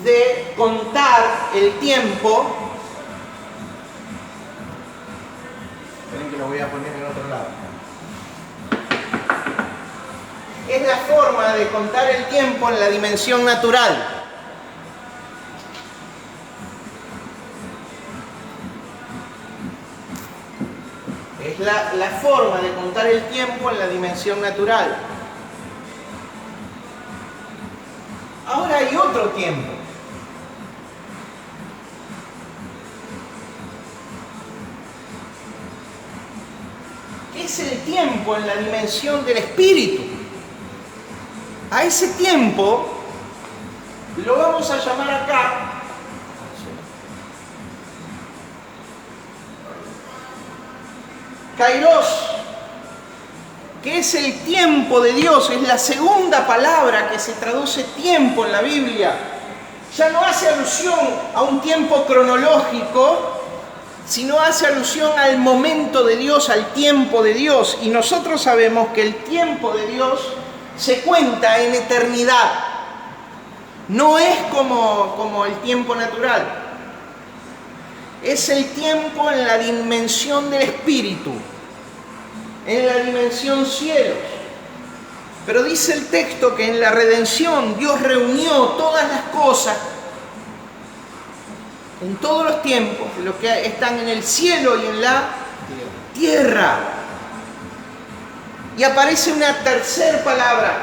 de contar el tiempo. Esperen que lo voy a poner en otro lado. Es la forma de contar el tiempo en la dimensión natural. Es la forma de contar el tiempo en la dimensión natural. Ahora hay otro tiempo. Que es el tiempo en la dimensión del espíritu. A ese tiempo lo vamos a llamar acá Kairos, que es el tiempo de Dios. Es la segunda palabra que se traduce tiempo en la Biblia. Ya no hace alusión a un tiempo cronológico, sino hace alusión al momento de Dios, al tiempo de Dios. Y nosotros sabemos que el tiempo de Dios se cuenta en eternidad. No es como el tiempo natural. Es el tiempo en la dimensión del espíritu, en la dimensión cielos. Pero dice el texto que en la redención Dios reunió todas las cosas en todos los tiempos, los que están en el cielo y en la tierra. Y aparece una tercera palabra,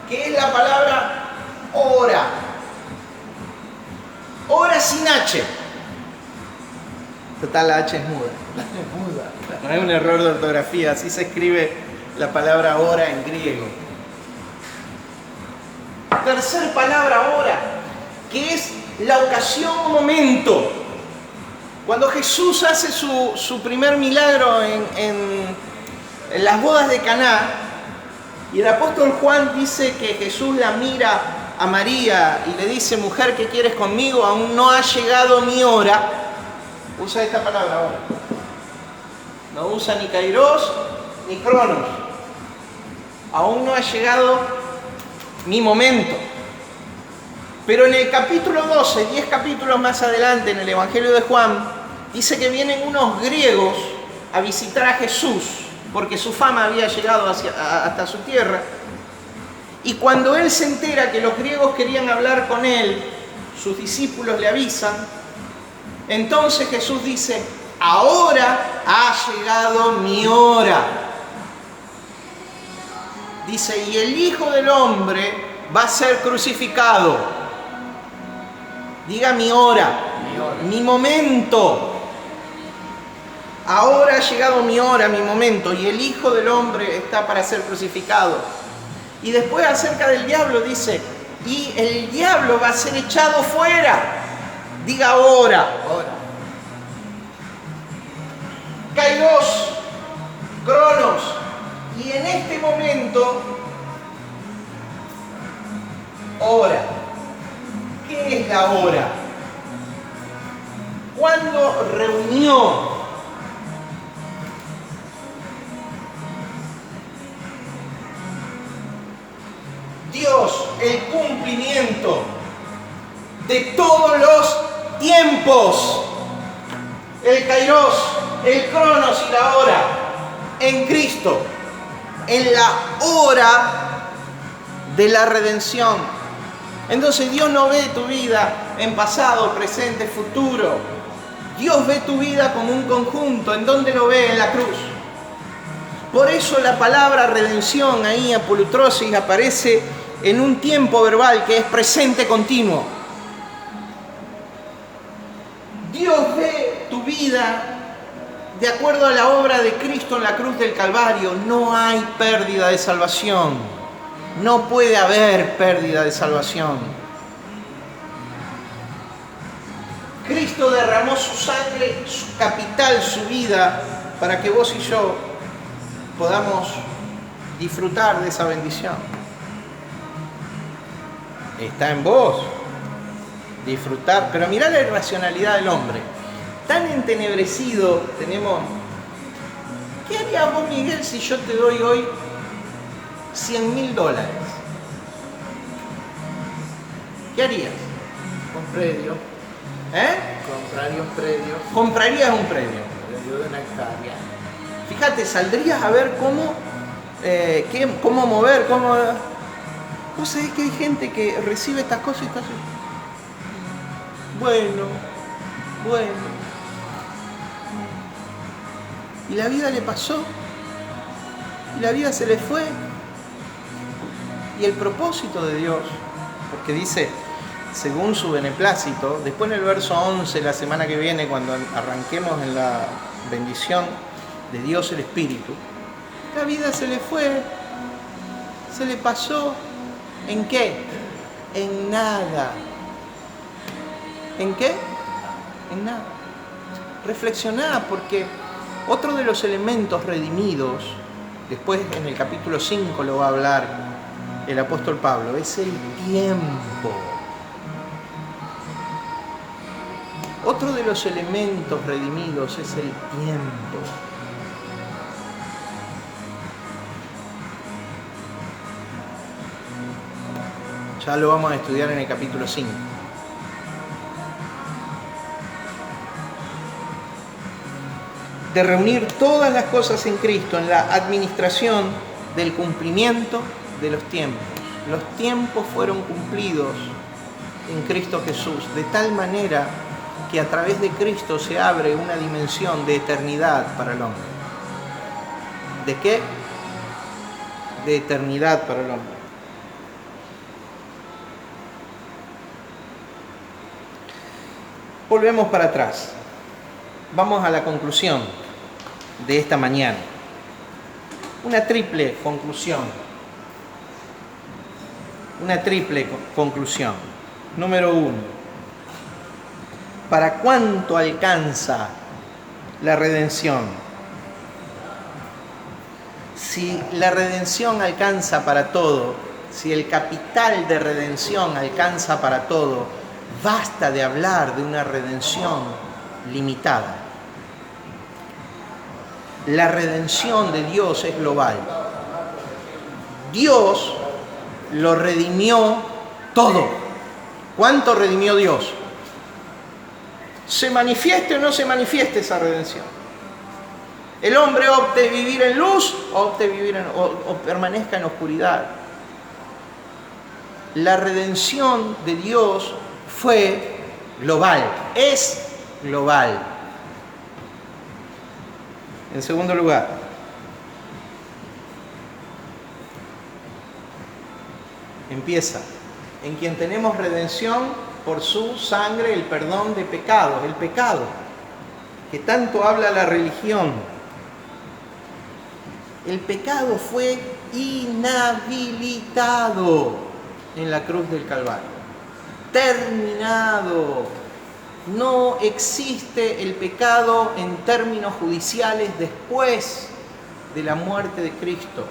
que es la palabra hora. Hora sin H. Total, la H es muda. No es un error de ortografía, así se escribe la palabra hora en griego. Tercer palabra hora, que es la ocasión o momento. Cuando Jesús hace su primer milagro en las bodas de Caná, y el apóstol Juan dice que Jesús la mira a María y le dice: mujer, ¿qué quieres conmigo? Aún no ha llegado mi hora. Usa esta palabra ahora. No usa ni kairos ni cronos. Aún no ha llegado mi momento. Pero en el capítulo 12, 10 capítulos más adelante, en el Evangelio de Juan, dice que vienen unos griegos a visitar a Jesús, porque su fama había llegado hasta su tierra. Y cuando él se entera que los griegos querían hablar con él, sus discípulos le avisan. Entonces Jesús dice: ahora ha llegado mi hora. Dice: y el Hijo del Hombre va a ser crucificado. Diga: mi hora, mi momento. Ahora ha llegado mi hora, mi momento, y el Hijo del Hombre está para ser crucificado. Y después acerca del diablo dice: y el diablo va a ser echado fuera. Diga: ahora. Kairos, cronos. Y en este momento, hora. ¿Qué es la hora? ¿Cuándo reunió Dios el cumplimiento de todos los tiempos? El kairos, el cronos y la hora en Cristo, en la hora de la redención, Entonces Dios no ve tu vida en pasado, presente, futuro. Dios ve tu vida como un conjunto. ¿En dónde lo ve? En la cruz. Por eso la palabra redención ahí, apolutrosis, aparece en un tiempo verbal que es presente continuo. Dios ve tu vida de acuerdo a la obra de Cristo en la cruz del Calvario. No hay pérdida de salvación. No puede haber pérdida de salvación. Cristo derramó su sangre, su capital, su vida, para que vos y yo podamos disfrutar de esa bendición. Está en vos disfrutar, pero mirá la irracionalidad del hombre. Tan entenebrecido tenemos. ¿Qué harías vos, Miguel, si yo te doy hoy $100.000? ¿Qué harías? Un predio. Compraría un predio. Comprarías un predio. Predio de una hectárea. Fíjate, saldrías a ver cómo mover, cómo... Vos sabés que hay gente que recibe estas cosas y está así. Bueno. Y la vida le pasó. Y la vida se le fue. Y el propósito de Dios, porque dice, según su beneplácito, después en el verso 11, la semana que viene, cuando arranquemos en la bendición de Dios el Espíritu, la vida se le fue, se le pasó. ¿En qué? En nada. ¿En qué? En nada. Reflexioná, porque otro de los elementos redimidos, después en el capítulo 5 lo va a hablar el apóstol Pablo, es el tiempo. Otro de los elementos redimidos es el tiempo. Ya lo vamos a estudiar en el capítulo 5. De reunir todas las cosas en Cristo, en la administración del cumplimiento de los tiempos. Los tiempos fueron cumplidos en Cristo Jesús, de tal manera que a través de Cristo se abre una dimensión de eternidad para el hombre. ¿De qué? De eternidad para el hombre. Volvemos para atrás. Vamos a la conclusión de esta mañana. Una triple conclusión. Una triple conclusión. Número 1. ¿Para cuánto alcanza la redención? Si la redención alcanza para todo, si el capital de redención alcanza para todo, basta de hablar de una redención limitada. La redención de Dios es global. Dios lo redimió todo. ¿Cuánto redimió Dios? ¿Se manifieste o no se manifieste esa redención? El hombre opte vivir en luz o permanezca en oscuridad. La redención de Dios fue global, es global. En segundo lugar, empieza en quien tenemos redención por su sangre, el perdón de pecados, el pecado, que tanto habla la religión. El pecado fue inhabilitado en la cruz del Calvario. Terminado. No existe el pecado en términos judiciales después de la muerte de Cristo.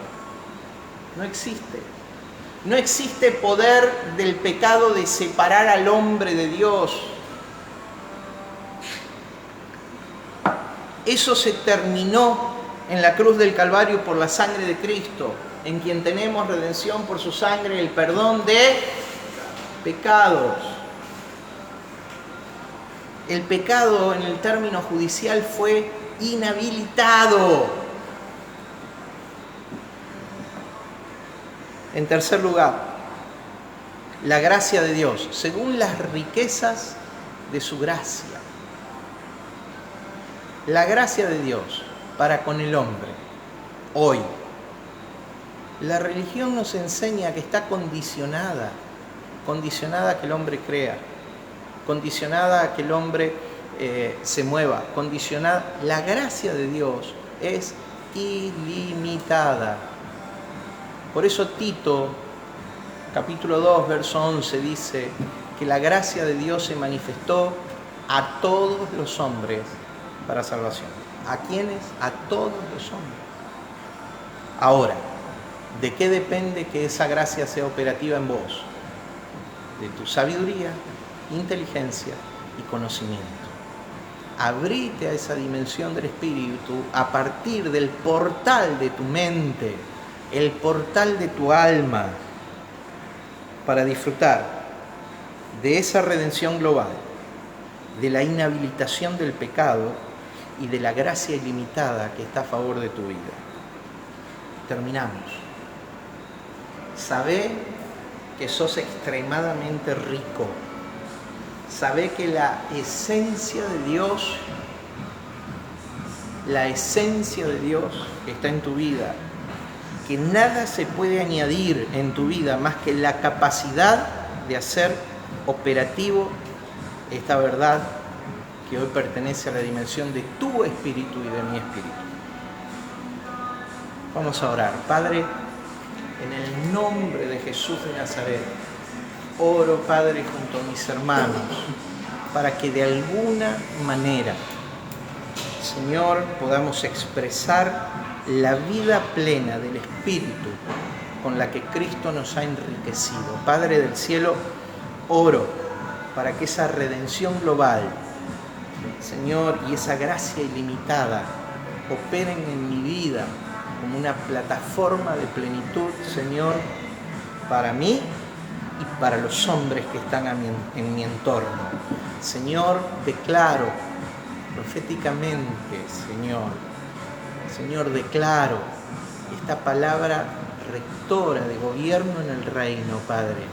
No existe. No existe poder del pecado de separar al hombre de Dios. Eso se terminó en la cruz del Calvario por la sangre de Cristo, en quien tenemos redención por su sangre, el perdón de pecados. El pecado en el término judicial fue inhabilitado. En tercer lugar, la gracia de Dios, según las riquezas de su gracia. La gracia de Dios para con el hombre, hoy. La religión nos enseña que está condicionada a que el hombre crea, condicionada a que el hombre se mueva, condicionada. La gracia de Dios es ilimitada. Por eso Tito, capítulo 2, verso 11, dice que la gracia de Dios se manifestó a todos los hombres para salvación. ¿A quiénes? A todos los hombres. Ahora, ¿de qué depende que esa gracia sea operativa en vos? De tu sabiduría, inteligencia y conocimiento. Abrite a esa dimensión del Espíritu a partir del portal de tu mente, el portal de tu alma, para disfrutar de esa redención global, de la inhabilitación del pecado y de la gracia ilimitada que está a favor de tu vida. Terminamos. Sabé que sos extremadamente rico. Sabé que la esencia de Dios que está en tu vida, que nada se puede añadir en tu vida más que la capacidad de hacer operativo esta verdad que hoy pertenece a la dimensión de tu espíritu y de mi espíritu. Vamos a orar. Padre, en el nombre de Jesús de Nazaret, oro, Padre, junto a mis hermanos, para que de alguna manera, Señor, podamos expresar la vida plena del Espíritu con la que Cristo nos ha enriquecido. Padre del cielo, oro para que esa redención global, Señor, y esa gracia ilimitada operen en mi vida como una plataforma de plenitud, Señor, para mí y para los hombres que están en mi entorno. Señor, declaro proféticamente, Señor, declaro esta palabra rectora de gobierno en el reino, Padre.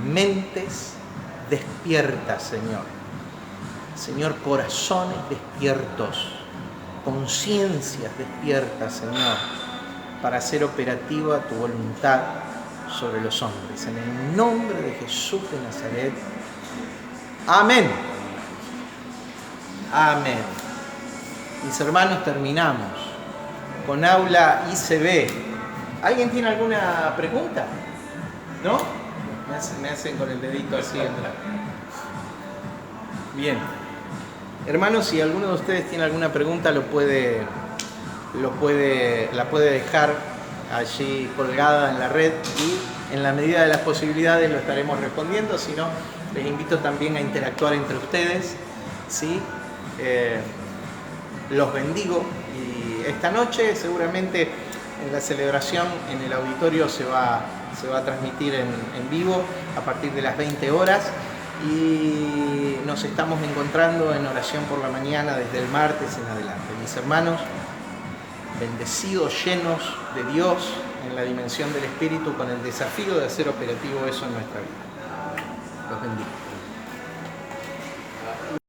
Mentes despiertas, Señor, corazones despiertos, conciencias despiertas, Señor, para hacer operativa tu voluntad sobre los hombres. En el nombre de Jesús de Nazaret. Amén. Amén. Mis hermanos, terminamos con aula ICB. ¿Alguien tiene alguna pregunta? ¿No? Me hacen con el dedito así. Bien. Hermanos, si alguno de ustedes tiene alguna pregunta, la puede dejar allí colgada en la red y en la medida de las posibilidades lo estaremos respondiendo. Si no, les invito también a interactuar entre ustedes, ¿sí? Los bendigo y esta noche seguramente en la celebración en el auditorio se va a transmitir en vivo a partir de las 20 horas y nos estamos encontrando en oración por la mañana desde el martes en adelante. Mis hermanos, bendecidos, llenos de Dios en la dimensión del Espíritu, con el desafío de hacer operativo eso en nuestra vida. Los bendigo.